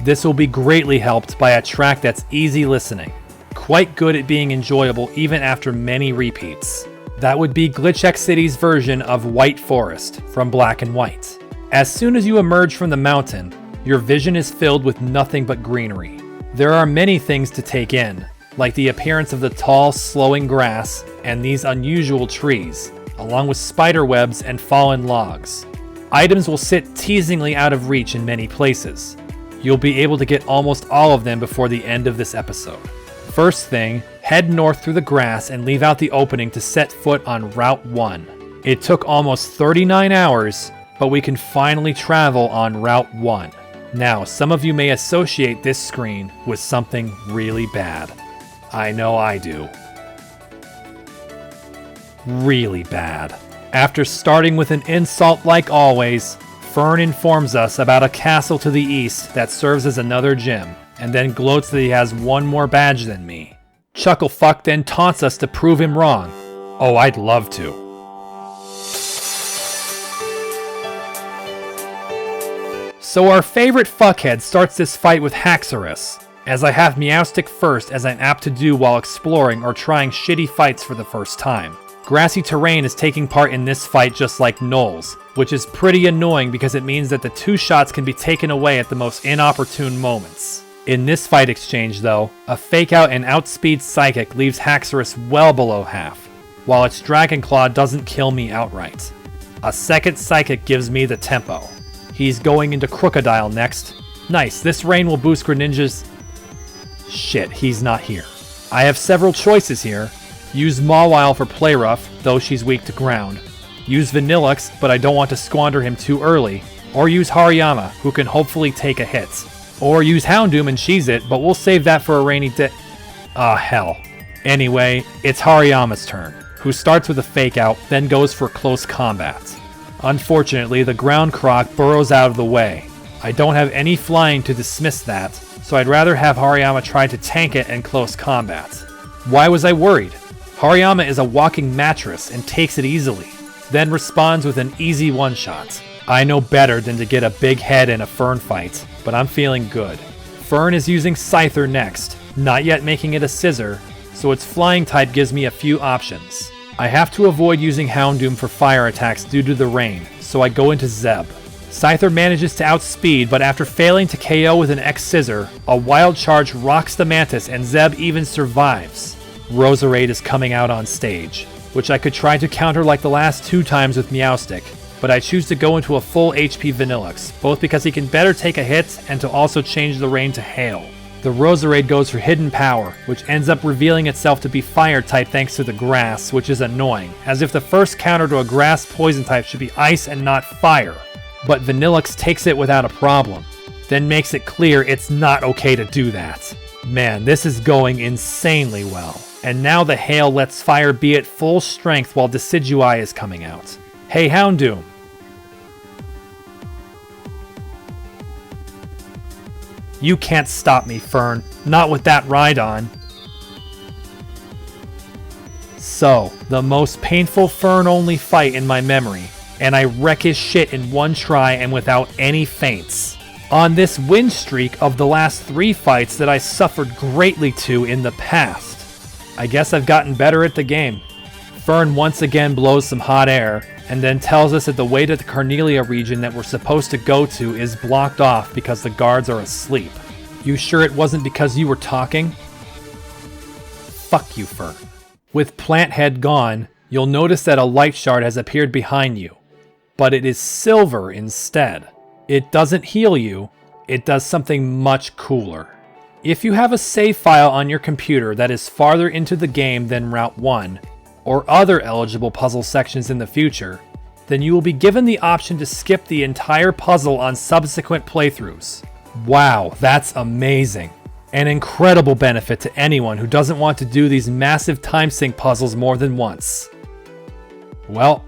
This will be greatly helped by a track that's easy listening, quite good at being enjoyable even after many repeats. That would be Glitch X City's version of White Forest from Black and White. As soon as you emerge from the mountain, your vision is filled with nothing but greenery. There are many things to take in, like the appearance of the tall, slowing grass and these unusual trees, along with spider webs and fallen logs. Items will sit teasingly out of reach in many places. You'll be able to get almost all of them before the end of this episode. First thing, head north through the grass and leave out the opening to set foot on Route 1. It took almost 39 hours, but we can finally travel on Route 1. Now, some of you may associate this screen with something really bad. I know I do. Really bad. After starting with an insult like always, Fern informs us about a castle to the east that serves as another gym, and then gloats that he has one more badge than me. Chucklefuck then taunts us to prove him wrong. Oh, I'd love to. So our favorite fuckhead starts this fight with Haxorus, as I have Meowstic first, as I'm apt to do while exploring or trying shitty fights for the first time. Grassy terrain is taking part in this fight just like Knowles, which is pretty annoying because it means that the two shots can be taken away at the most inopportune moments. In this fight exchange though, a fake out and outspeed Psychic leaves Haxorus well below half, while its Dragon Claw doesn't kill me outright. A second Psychic gives me the tempo. He's going into Crocodile next. Nice, this rain will boost Greninja's... Shit, he's not here. I have several choices here. Use Mawile for Play Rough, though she's weak to ground. Use Vanillux, but I don't want to squander him too early. Or use Hariyama, who can hopefully take a hit. Or use Houndoom and Cheese It, but we'll save that for a rainy day. Ah, hell. Anyway, it's Hariyama's turn, who starts with a fake out, then goes for close combat. Unfortunately, the ground croc burrows out of the way. I don't have any flying to dismiss that, so I'd rather have Hariyama try to tank it in close combat. Why was I worried? Hariyama is a walking mattress and takes it easily. then responds with an easy one-shot. I know better than to get a big head in a Fern fight, but I'm feeling good. Fern is using Scyther next, not yet making it a Scissor, so its flying type gives me a few options. I have to avoid using Houndoom for fire attacks due to the rain, so I go into Zeb. Scyther manages to outspeed, but after failing to KO with an X-Scissor, a Wild Charge rocks the Mantis and Zeb even survives. Roserade is coming out on stage, which I could try to counter like the last 2 times with Meowstic, but I choose to go into a full HP Vanillux, both because he can better take a hit and to also change the rain to hail. The Roserade goes for Hidden Power, which ends up revealing itself to be Fire type thanks to the Grass, which is annoying, as if the first counter to a Grass Poison type should be Ice and not Fire. But Vanillux takes it without a problem, then makes it clear it's not okay to do that. Man, this is going insanely well. And now the Hail lets Fire be at full strength while Decidueye is coming out. Hey Houndoom! You can't stop me, Fern. Not with that Rhydon. So, the most painful Fern-only fight in my memory, and I wreck his shit in one try and without any feints. On this win streak of the last 3 fights that I suffered greatly to in the past. I guess I've gotten better at the game. Fern once again blows some hot air, and then tells us that the way to the Carnelia region that we're supposed to go to is blocked off because the guards are asleep. You sure it wasn't because you were talking? Fuck you, Fern. With Plant Head gone, you'll notice that a light shard has appeared behind you, but it is silver instead. It doesn't heal you, it does something much cooler. If you have a save file on your computer that is farther into the game than Route 1, or other eligible puzzle sections in the future, then you will be given the option to skip the entire puzzle on subsequent playthroughs. Wow, that's amazing. An incredible benefit to anyone who doesn't want to do these massive time sync puzzles more than once. Well,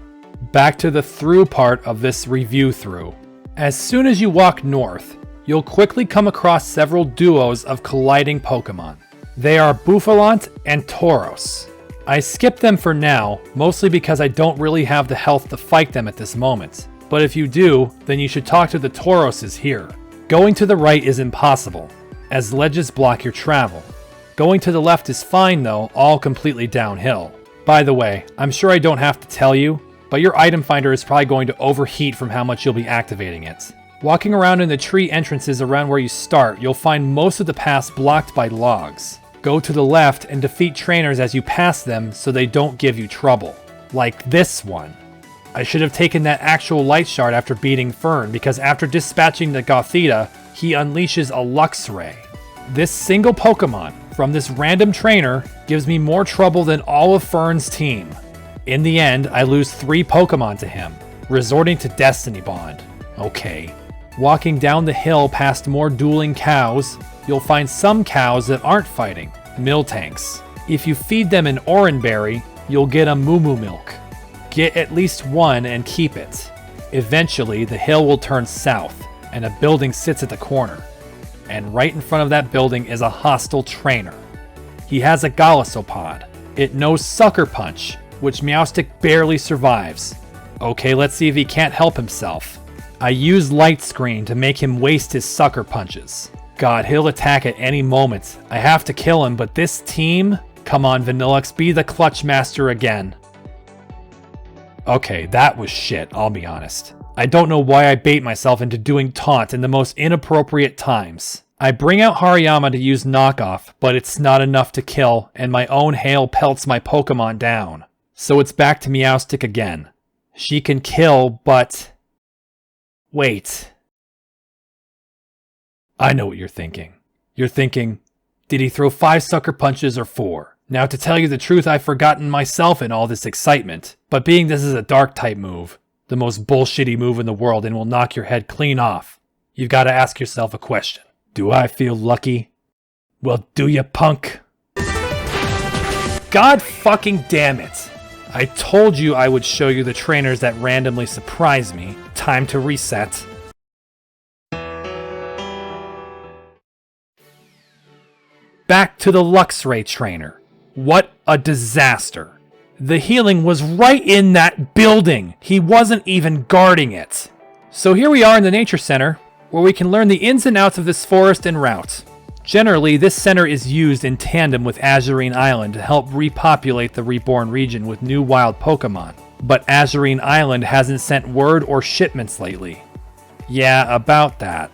back to the through part of this review through. As soon as you walk north, you'll quickly come across several duos of colliding Pokemon. They are Bouffalant and Tauros. I skipped them for now, mostly because I don't really have the health to fight them at this moment. But if you do, then you should talk to the Tauroses here. Going to the right is impossible, as ledges block your travel. Going to the left is fine though, all completely downhill. By the way, I'm sure I don't have to tell you, but your item finder is probably going to overheat from how much you'll be activating it. Walking around in the tree entrances around where you start, you'll find most of the paths blocked by logs. Go to the left and defeat trainers as you pass them so they don't give you trouble. Like this one. I should have taken that actual light shard after beating Fern, because after dispatching the Gothita, he unleashes a Luxray. This single Pokemon from this random trainer gives me more trouble than all of Fern's team. In the end, I lose 3 Pokemon to him, resorting to Destiny Bond. Okay. Walking down the hill past more dueling cows, you'll find some cows that aren't fighting, Miltanks. If you feed them an Oranberry, you'll get a Moo Moo Milk. Get at least one and keep it. Eventually, the hill will turn south, and a building sits at the corner. And right in front of that building is a hostile trainer. He has a Golisopod. It knows Sucker Punch, which Meowstic barely survives. Okay, let's see if he can't help himself. I use Light Screen to make him waste his Sucker Punches. God, he'll attack at any moment. I have to kill him, but this team? Come on, Vanillux, be the Clutch Master again. Okay, that was shit, I'll be honest. I don't know why I bait myself into doing Taunt in the most inappropriate times. I bring out Hariyama to use Knockoff, but it's not enough to kill, and my own hail pelts my Pokemon down. So it's back to Meowstic again. She can kill, but... Wait. I know what you're thinking. You're thinking, did he throw 5 Sucker Punches or 4? Now to tell you the truth, I've forgotten myself in all this excitement. But being this is a Dark-type move, the most bullshitty move in the world and will knock your head clean off, you've got to ask yourself a question. Do I feel lucky? Well, do ya, punk? God fucking damn it! I told you I would show you the trainers that randomly surprise me. Time to reset. Back to the Luxray trainer. What a disaster. The healing was right in that building. He wasn't even guarding it. So here we are in the Nature Center, where we can learn the ins and outs of this forest and route. Generally, this center is used in tandem with Azurine Island to help repopulate the Reborn region with new wild Pokemon. But Azurine Island hasn't sent word or shipments lately. Yeah, about that.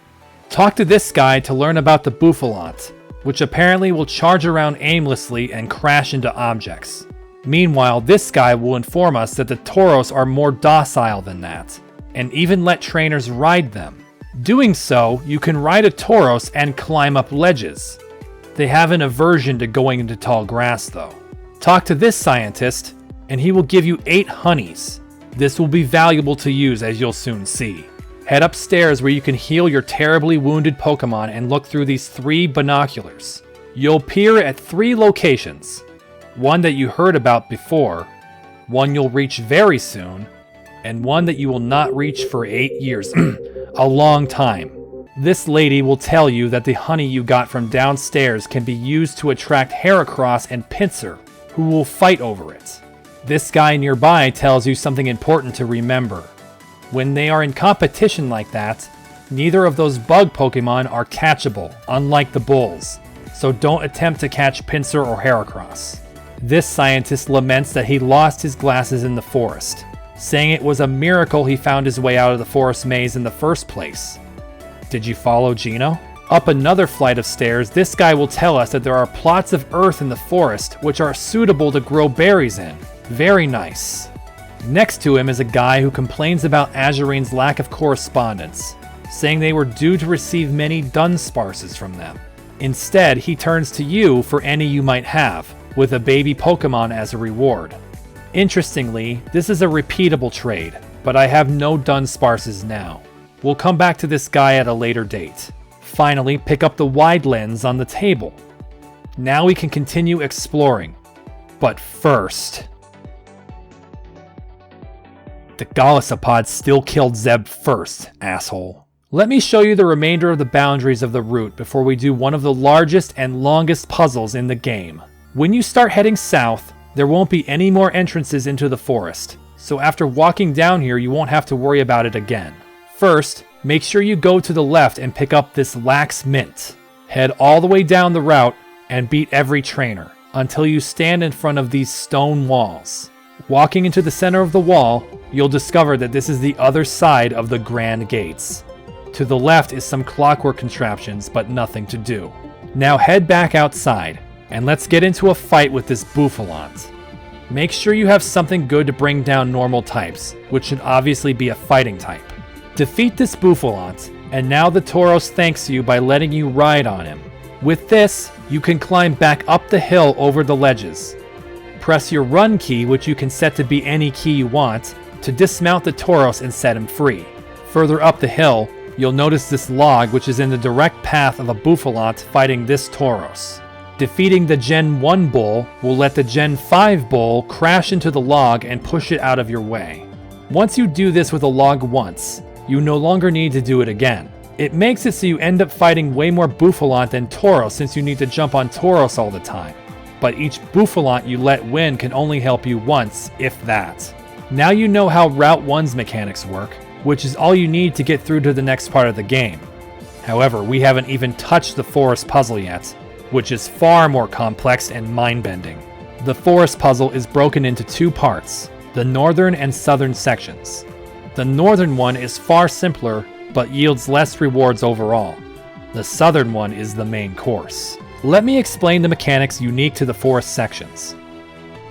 Talk to this guy to learn about the Bouffalant, which apparently will charge around aimlessly and crash into objects. Meanwhile, this guy will inform us that the Tauros are more docile than that, and even let trainers ride them. Doing so, you can ride a Tauros and climb up ledges. They have an aversion to going into tall grass though. Talk to this scientist, and he will give you 8 honeys. This will be valuable to use, as you'll soon see. Head upstairs where you can heal your terribly wounded Pokemon and look through these 3 binoculars. You'll peer at 3 locations. One that you heard about before, one you'll reach very soon, and one that you will not reach for 8 years. A long time. This lady will tell you that the honey you got from downstairs can be used to attract Heracross and Pinsir, who will fight over it. This guy nearby tells you something important to remember. When they are in competition like that, neither of those bug Pokemon are catchable, unlike the bulls, so don't attempt to catch Pinsir or Heracross. This scientist laments that he lost his glasses in the forest, saying it was a miracle he found his way out of the forest maze in the first place. Did you follow Gino? Up another flight of stairs, this guy will tell us that there are plots of earth in the forest which are suitable to grow berries in. Very nice. Next to him is a guy who complains about Azurine's lack of correspondence, saying they were due to receive many Dunsparces from them. Instead, he turns to you for any you might have, with a baby Pokemon as a reward. Interestingly, this is a repeatable trade, but I have no Dunsparces now. We'll come back to this guy at a later date. Finally, pick up the wide lens on the table. Now we can continue exploring. But first... The Golisopod still killed Zeb first, asshole. Let me show you the remainder of the boundaries of the route before we do one of the largest and longest puzzles in the game. When you start heading south, there won't be any more entrances into the forest, so after walking down here you won't have to worry about it again. First, make sure you go to the left and pick up this Lax Mint. Head all the way down the route and beat every trainer, until you stand in front of these stone walls. Walking into the center of the wall, you'll discover that this is the other side of the Grand Gates. To the left is some clockwork contraptions, but nothing to do. Now head back outside, and let's get into a fight with this Bouffalant. Make sure you have something good to bring down normal types, which should obviously be a fighting type. Defeat this Bouffalant, and now the Tauros thanks you by letting you ride on him. With this, you can climb back up the hill over the ledges. Press your run key, which you can set to be any key you want, to dismount the Tauros and set him free. Further up the hill, you'll notice this log which is in the direct path of a Bouffalant fighting this Tauros. Defeating the Gen 1 bull will let the Gen 5 bull crash into the log and push it out of your way. Once you do this with a log once, you no longer need to do it again. It makes it so you end up fighting way more Bouffalant than Tauros since you need to jump on Tauros all the time. But each Bouffalant you let win can only help you once, if that. Now you know how Route 1's mechanics work, which is all you need to get through to the next part of the game. However, we haven't even touched the forest puzzle yet, which is far more complex and mind-bending. The forest puzzle is broken into 2 parts, the northern and southern sections. The northern one is far simpler, but yields less rewards overall. The southern one is the main course. Let me explain the mechanics unique to the forest sections.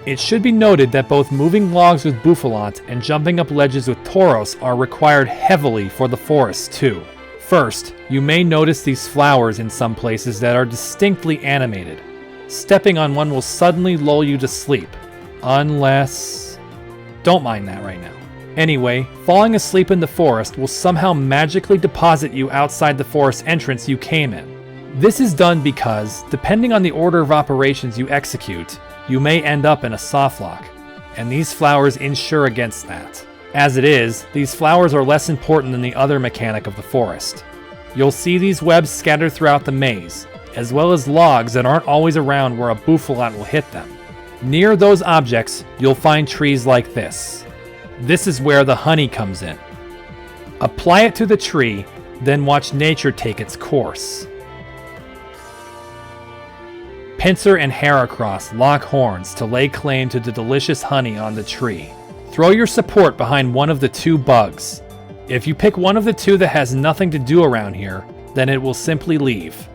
It should be noted that both moving logs with Bouffalant and jumping up ledges with Tauros are required heavily for the forest too. First, you may notice these flowers in some places that are distinctly animated. Stepping on one will suddenly lull you to sleep. Unless... Don't mind that right now. Anyway, falling asleep in the forest will somehow magically deposit you outside the forest entrance you came in. This is done because, depending on the order of operations you execute, you may end up in a softlock, and these flowers ensure against that. As it is, these flowers are less important than the other mechanic of the forest. You'll see these webs scattered throughout the maze, as well as logs that aren't always around where a Bouffalant will hit them. Near those objects, you'll find trees like this. This is where the honey comes in. Apply it to the tree, then watch nature take its course. Pincer and Heracross lock horns to lay claim to the delicious honey on the tree. Throw your support behind one of the two bugs. If you pick one of the two that has nothing to do around here, then it will simply leave.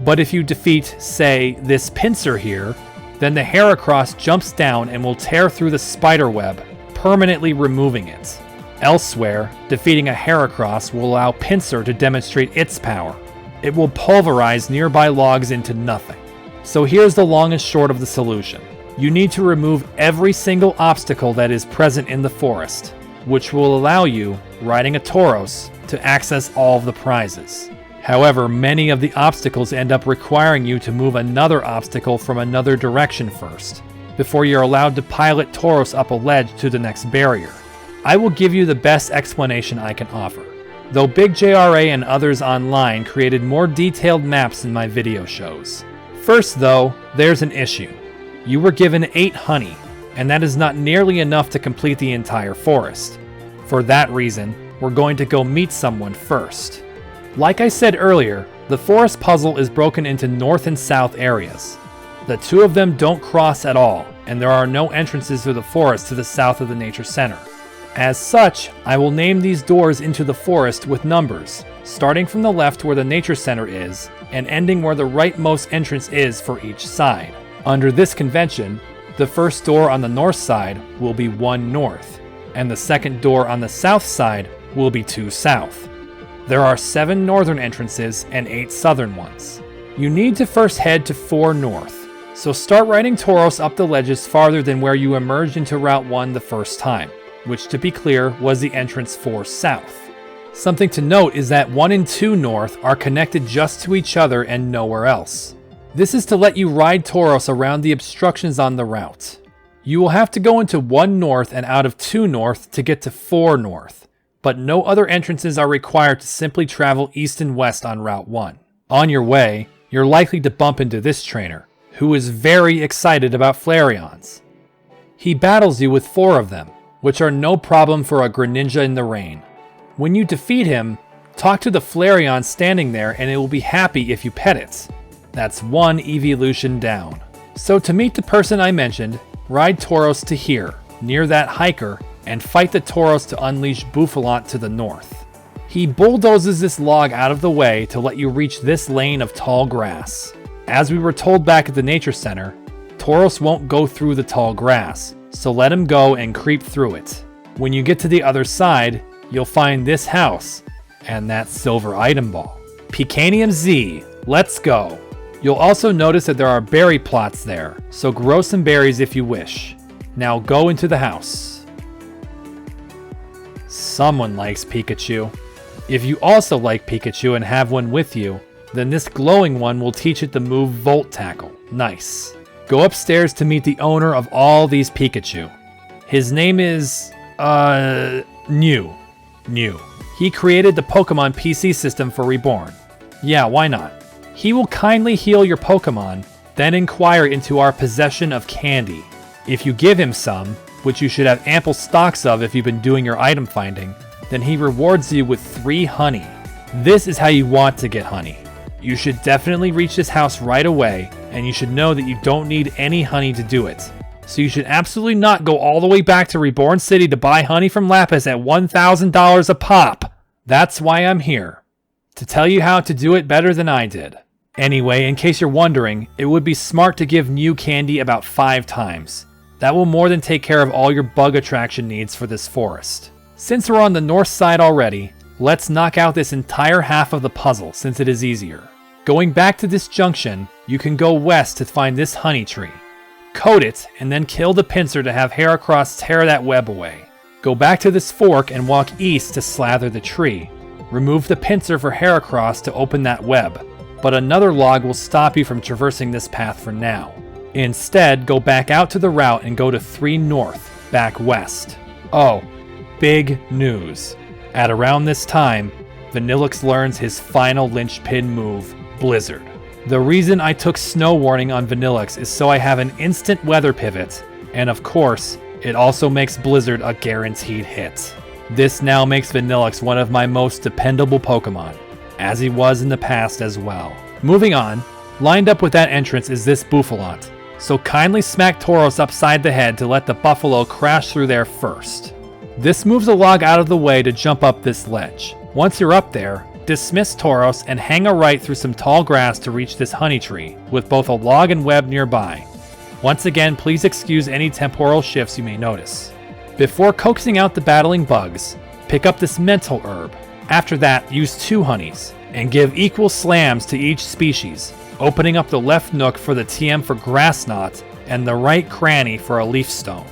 But if you defeat, say, this pincer here, then the Heracross jumps down and will tear through the spider web, permanently removing it. Elsewhere, defeating a Heracross will allow Pincer to demonstrate its power. It will pulverize nearby logs into nothing. So here's the long and short of the solution. You need to remove every single obstacle that is present in the forest, which will allow you, riding a Tauros, to access all of the prizes. However, many of the obstacles end up requiring you to move another obstacle from another direction first, before you're allowed to pilot Tauros up a ledge to the next barrier. I will give you the best explanation I can offer, though Big JRA and others online created more detailed maps in my video shows. First though, there's an issue. You were given 8 honey, and that is not nearly enough to complete the entire forest. For that reason, we're going to go meet someone first. Like I said earlier, the forest puzzle is broken into north and south areas. The two of them don't cross at all, and there are no entrances to the forest to the south of the nature center. As such, I will name these doors into the forest with numbers, starting from the left where the nature center is, and ending where the rightmost entrance is for each side. Under this convention, the first door on the north side will be 1 north, and the second door on the south side will be 2 south. There are 7 northern entrances and 8 southern ones. You need to first head to 4 north, so start riding Tauros up the ledges farther than where you emerged into Route 1 the first time, which to be clear was the entrance 4 south. Something to note is that 1 and 2 north are connected just to each other and nowhere else. This is to let you ride Tauros around the obstructions on the route. You will have to go into 1 north and out of 2 north to get to 4 north, but no other entrances are required to simply travel east and west on Route 1. On your way, you're likely to bump into this trainer, who is very excited about Flareons. He battles you with 4 of them, which are no problem for a Greninja in the rain. When you defeat him, talk to the Flareon standing there and it will be happy if you pet it. That's 1 evolution down. So to meet the person I mentioned, ride Tauros to here, near that hiker, and fight the Tauros to unleash Bouffalant to the north. He bulldozes this log out of the way to let you reach this lane of tall grass. As we were told back at the nature center, Tauros won't go through the tall grass, so let him go and creep through it. When you get to the other side, you'll find this house, and that silver item ball. Picanium Z, let's go. You'll also notice that there are berry plots there, so grow some berries if you wish. Now go into the house. Someone likes Pikachu. If you also like Pikachu and have one with you, then this glowing one will teach it the move Volt Tackle. Nice. Go upstairs to meet the owner of all these Pikachu. His name is, New. He created the Pokemon PC system for Reborn. Yeah, why not? He will kindly heal your Pokemon, then inquire into our possession of candy. If you give him some, which you should have ample stocks of if you've been doing your item finding, then he rewards you with 3 honey. This is how you want to get honey. You should definitely reach this house right away, and you should know that you don't need any honey to do it. So you should absolutely not go all the way back to Reborn City to buy honey from Lapis at $1,000 a pop. That's why I'm here, to tell you how to do it better than I did. Anyway, in case you're wondering, it would be smart to give new candy about 5 times. That will more than take care of all your bug attraction needs for this forest. Since we're on the north side already, let's knock out this entire half of the puzzle since it is easier. Going back to this junction, you can go west to find this honey tree. Coat it, and then kill the pincer to have Heracross tear that web away. Go back to this fork and walk east to slather the tree. Remove the pincer for Heracross to open that web, but another log will stop you from traversing this path for now. Instead, go back out to the route and go to 3 north, back west. Oh, big news. At around this time, Vanillix learns his final linchpin move, Blizzard. The reason I took snow warning on Vanillix is so I have an instant weather pivot, and of course, it also makes Blizzard a guaranteed hit. This now makes Vanillix one of my most dependable Pokemon, as he was in the past as well. Moving on, lined up with that entrance is this Bouffalant, so kindly smack Tauros upside the head to let the Buffalo crash through there first. This moves a log out of the way to jump up this ledge. Once you're up there, dismiss Tauros and hang a right through some tall grass to reach this honey tree, with both a log and web nearby. Once again, please excuse any temporal shifts you may notice. Before coaxing out the battling bugs, pick up this mental herb. After that, use 2 honeys, and give equal slams to each species, opening up the left nook for the TM for Grass Knot, and the right cranny for a Leaf Stone.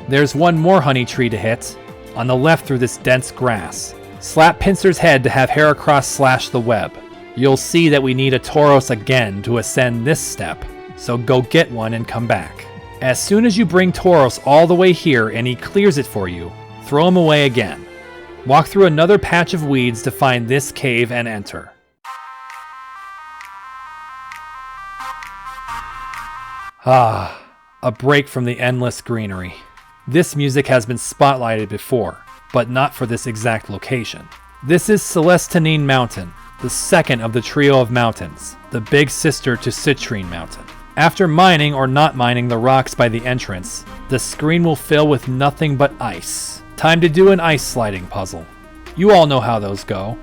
There's one more honey tree to hit, on the left through this dense grass. Slap Pinsir's head to have Heracross slash the web. You'll see that we need a Tauros again to ascend this step, so go get one and come back. As soon as you bring Tauros all the way here and he clears it for you, throw him away again. Walk through another patch of weeds to find this cave and enter. Ah, a break from the endless greenery. This music has been spotlighted before, but not for this exact location. This is Celestinine Mountain, the second of the trio of mountains, the big sister to Citrine Mountain. After mining or not mining the rocks by the entrance, the screen will fill with nothing but ice. Time to do an ice sliding puzzle. You all know how those go.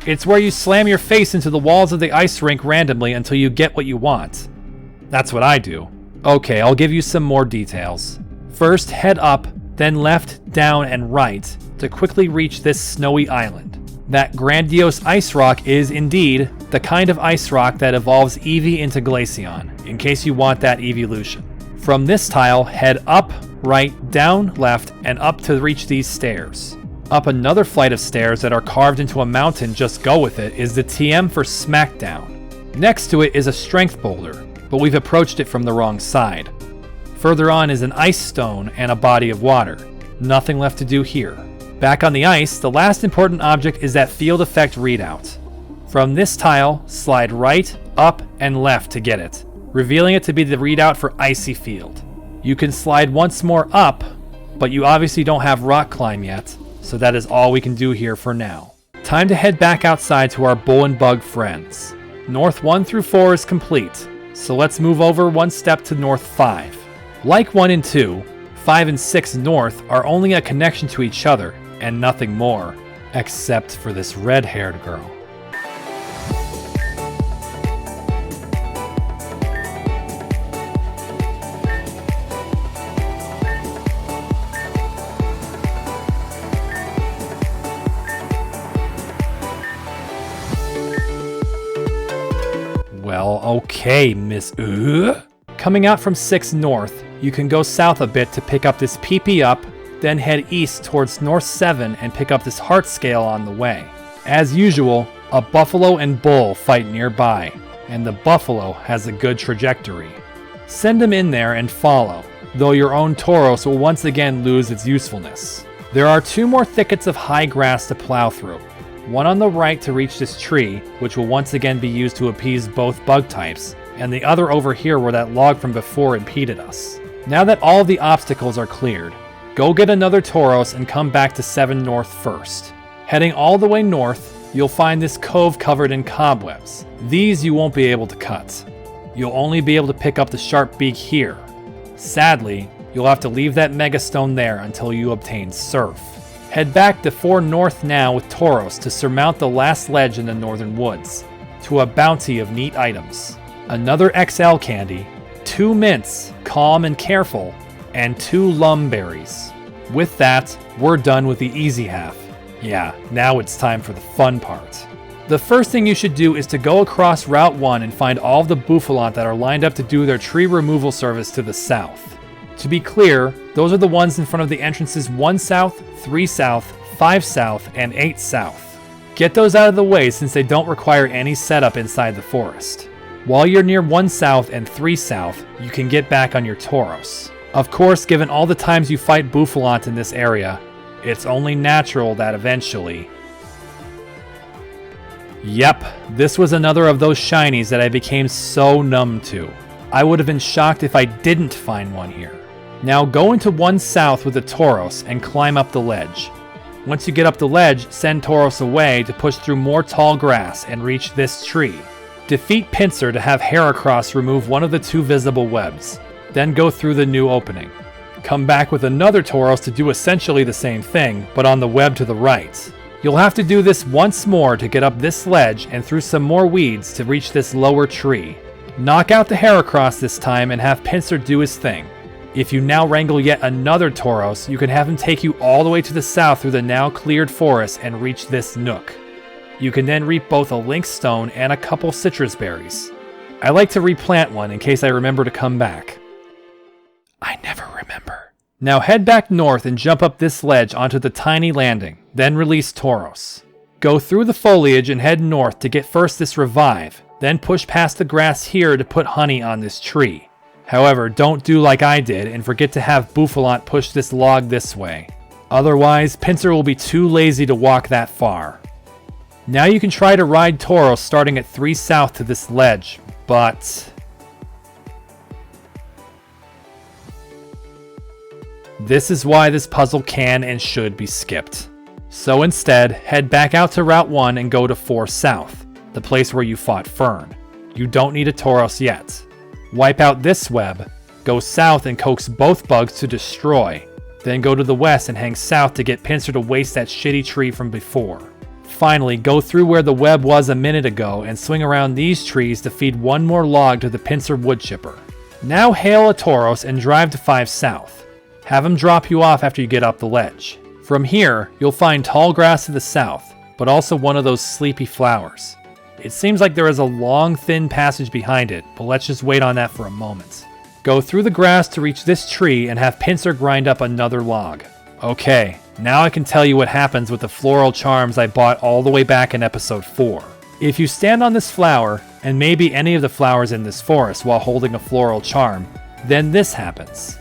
It's where you slam your face into the walls of the ice rink randomly until you get what you want. That's what I do. Okay, I'll give you some more details. First, head up, then left, down, and right to quickly reach this snowy island. That grandiose ice rock is indeed the kind of ice rock that evolves Eevee into Glaceon, in case you want that evolution. From this tile, head up, right, down, left, and up to reach these stairs. Up another flight of stairs that are carved into a mountain, just go with it, is the TM for Smackdown. Next to it is a strength boulder, but we've approached it from the wrong side. Further on is an ice stone and a body of water. Nothing left to do here. Back on the ice, the last important object is that field effect readout. From this tile, slide right, up, and left to get it, revealing it to be the readout for Icy Field. You can slide once more up, but you obviously don't have rock climb yet, so that is all we can do here for now. Time to head back outside to our bull and bug friends. North 1 through 4 is complete, so let's move over one step to North 5. Like 1 and 2, 5 and 6 North are only a connection to each other, and nothing more, except for this red-haired girl. Well, okay, Miss Coming out from 6 North, you can go south a bit to pick up this PP up, then head east towards North 7 and pick up this heart scale on the way. As usual, a buffalo and bull fight nearby, and the buffalo has a good trajectory. Send them in there and follow, though your own Tauros will once again lose its usefulness. There are 2 more thickets of high grass to plow through. One on the right to reach this tree, which will once again be used to appease both bug types, and the other over here where that log from before impeded us. Now that all the obstacles are cleared, go get another Tauros and come back to 7 North first. Heading all the way north, you'll find this cove covered in cobwebs. These you won't be able to cut. You'll only be able to pick up the sharp beak here. Sadly, you'll have to leave that Megastone there until you obtain Surf. Head back to 4 North now with Tauros to surmount the last ledge in the northern woods, to a bounty of neat items. Another XL candy, 2 mints, calm and careful, and 2 lum berries. With that, we're done with the easy half. Yeah, now it's time for the fun part. The first thing you should do is to go across Route 1 and find all of the Bouffalant that are lined up to do their tree removal service to the south. To be clear, those are the ones in front of the entrances 1 South, 3 South, 5 South, and 8 South. Get those out of the way since they don't require any setup inside the forest. While you're near 1 South and 3 South, you can get back on your Tauros. Of course, given all the times you fight Bouffalant in this area, it's only natural that eventually Yep, this was another of those shinies that I became so numb to. I would have been shocked if I didn't find one here. Now go into one south with the Tauros and climb up the ledge. Once you get up the ledge, send Tauros away to push through more tall grass and reach this tree. Defeat Pinsir to have Heracross remove one of the 2 visible webs. Then go through the new opening. Come back with another Tauros to do essentially the same thing, but on the web to the right. You'll have to do this once more to get up this ledge and through some more weeds to reach this lower tree. Knock out the Heracross this time and have Pinsir do his thing. If you now wrangle yet another Tauros, you can have him take you all the way to the south through the now cleared forest and reach this nook. You can then reap both a link stone and a couple citrus berries. I like to replant one in case I remember to come back. I never remember. Now head back north and jump up this ledge onto the tiny landing, then release Tauros. Go through the foliage and head north to get first this revive, then push past the grass here to put honey on this tree. However, don't do like I did and forget to have Bouffalant push this log this way. Otherwise, Pinsir will be too lazy to walk that far. Now you can try to ride Tauros starting at 3 south to this ledge, but... this is why this puzzle can and should be skipped. So instead, head back out to Route 1 and go to 4 South, the place where you fought Fern. You don't need a Tauros yet. Wipe out this web, go south and coax both bugs to destroy, then go to the west and hang south to get Pinsir to waste that shitty tree from before. Finally, go through where the web was a minute ago and swing around these trees to feed one more log to the Pinsir wood chipper. Now hail a Tauros and drive to 5 South. Have him drop you off after you get up the ledge. From here, you'll find tall grass to the south, but also one of those sleepy flowers. It seems like there is a long, thin passage behind it, but let's just wait on that for a moment. Go through the grass to reach this tree and have Pinsir grind up another log. Okay, now I can tell you what happens with the floral charms I bought all the way back in episode 4. If you stand on this flower, and maybe any of the flowers in this forest while holding a floral charm, then this happens.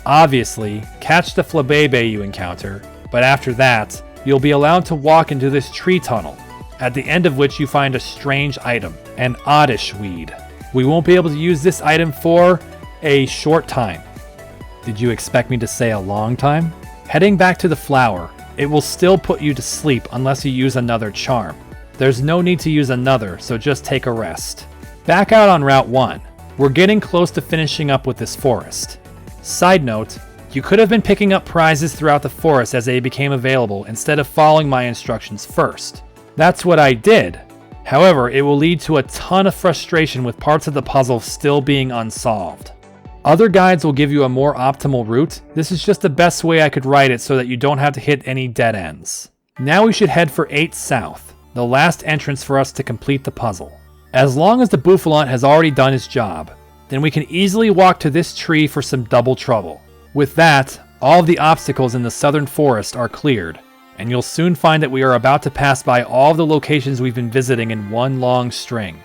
Obviously, catch the Flabebe you encounter, but after that, you'll be allowed to walk into this tree tunnel, at the end of which you find a strange item, an oddish weed. We won't be able to use this item for a short time. Did you expect me to say a long time? Heading back to the flower, it will still put you to sleep unless you use another charm. There's no need to use another, so just take a rest. Back out on Route 1. We're getting close to finishing up with this forest. Side note, you could have been picking up prizes throughout the forest as they became available instead of following my instructions first. That's what I did. However, it will lead to a ton of frustration with parts of the puzzle still being unsolved. Other guides will give you a more optimal route. This is just the best way I could write it so that you don't have to hit any dead ends. Now we should head for 8 South, the last entrance for us to complete the puzzle. As long as the Bouffalant has already done his job, then we can easily walk to this tree for some double trouble. With that, all of the obstacles in the southern forest are cleared, and you'll soon find that we are about to pass by all of the locations we've been visiting in one long string.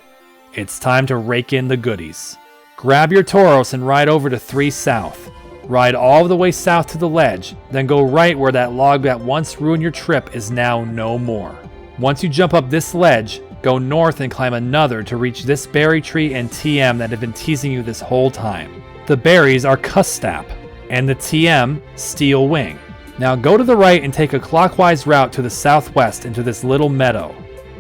It's time to rake in the goodies. Grab your Tauros and ride over to 3 South. Ride all the way south to the ledge, then go right where that log that once ruined your trip is now no more. Once you jump up this ledge, go north and climb another to reach this berry tree and TM that have been teasing you this whole time. The berries are Custap, and the TM, Steel Wing. Now go to the right and take a clockwise route to the southwest into this little meadow.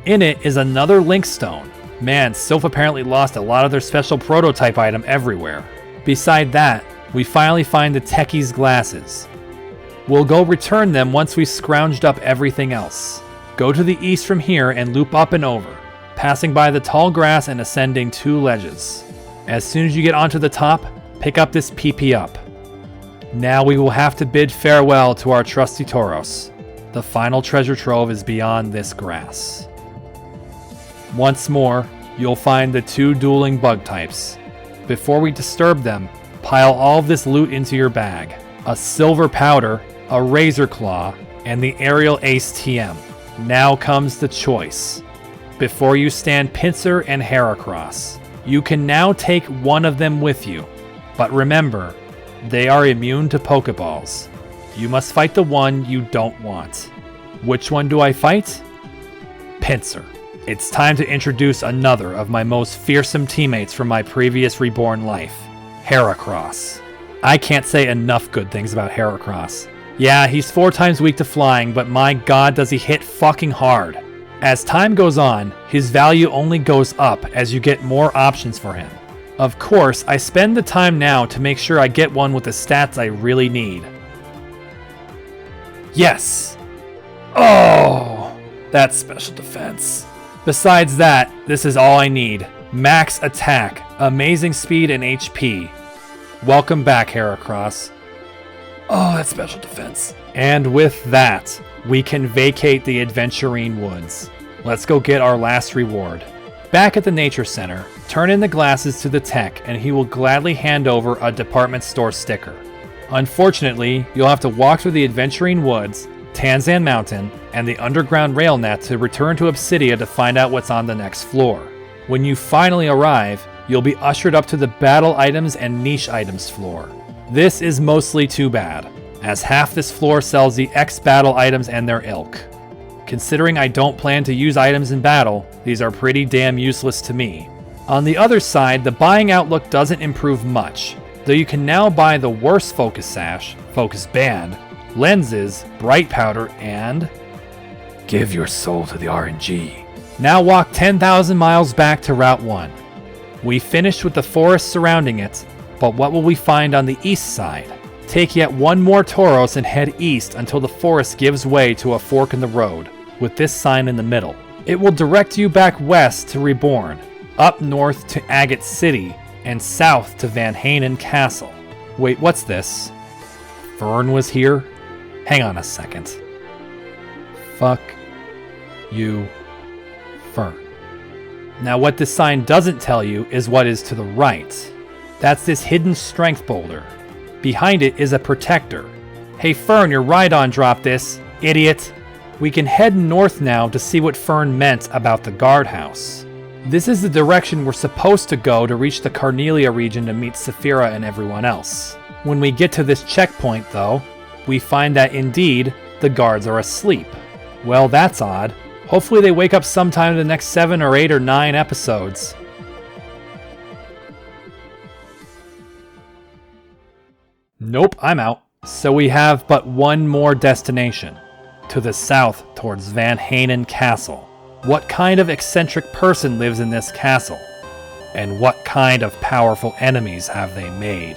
In it is another link stone. Man, Sylph apparently lost a lot of their special prototype item everywhere. Beside that, we finally find the Techie's glasses. We'll go return them once we've scrounged up everything else. Go to the east from here and loop up and over, passing by the tall grass and ascending 2 ledges. As soon as you get onto the top, pick up this PP up. Now we will have to bid farewell to our trusty Tauros. The final treasure trove is beyond this grass. Once more, you'll find the 2 dueling bug types. Before we disturb them, pile all of this loot into your bag. A silver powder, a razor claw, and the aerial ace TM. Now comes the choice. Before you stand Pinsir and Heracross. You can now take one of them with you, but remember, they are immune to Pokeballs. You must fight the one you don't want. Which one do I fight? Pincer. It's time to introduce another of my most fearsome teammates from my previous Reborn life, Heracross. I can't say enough good things about Heracross. Yeah, he's 4 times weak to flying, but my god does he hit fucking hard. As time goes on, his value only goes up as you get more options for him. Of course, I spend the time now to make sure I get one with the stats I really need. Yes! Oh! That's special defense. Besides that, this is all I need. Max attack, amazing speed and HP. Welcome back, Heracross. Oh, that's special defense. And with that, we can vacate the Adventurine Woods. Let's go get our last reward. Back at the Nature Center, turn in the glasses to the tech and he will gladly hand over a department store sticker. Unfortunately, you'll have to walk through the Adventurine Woods, Tanzan Mountain, and the underground rail net to return to Obsidia to find out what's on the next floor. When you finally arrive, you'll be ushered up to the battle items and niche items floor. This is mostly too bad, as half this floor sells the X-battle items and their ilk. Considering I don't plan to use items in battle, these are pretty damn useless to me. On the other side, the buying outlook doesn't improve much, though you can now buy the worst focus sash, focus band, lenses, bright powder, and give your soul to the RNG. Now walk 10,000 miles back to Route 1. We finished with the forest surrounding it, but what will we find on the east side? Take yet one more Tauros and head east until the forest gives way to a fork in the road, with this sign in the middle. It will direct you back west to Reborn, up north to Agate City, and south to Van Hanen Castle. Wait, what's this? Fern was here? Hang on a second. Fuck you, Fern. Now what this sign doesn't tell you is what is to the right. That's this hidden strength boulder. Behind it is a protector. Hey Fern, your Rhydon dropped this, idiot. We can head north now to see what Fern meant about the guardhouse. This is the direction we're supposed to go to reach the Carnelia region to meet Saphira and everyone else. When we get to this checkpoint though, we find that indeed, the guards are asleep. Well, that's odd. Hopefully they wake up sometime in the next 7 or 8 or 9 episodes. Nope, I'm out. So we have but one more destination. To the south towards Van Hanen Castle. What kind of eccentric person lives in this castle? And what kind of powerful enemies have they made?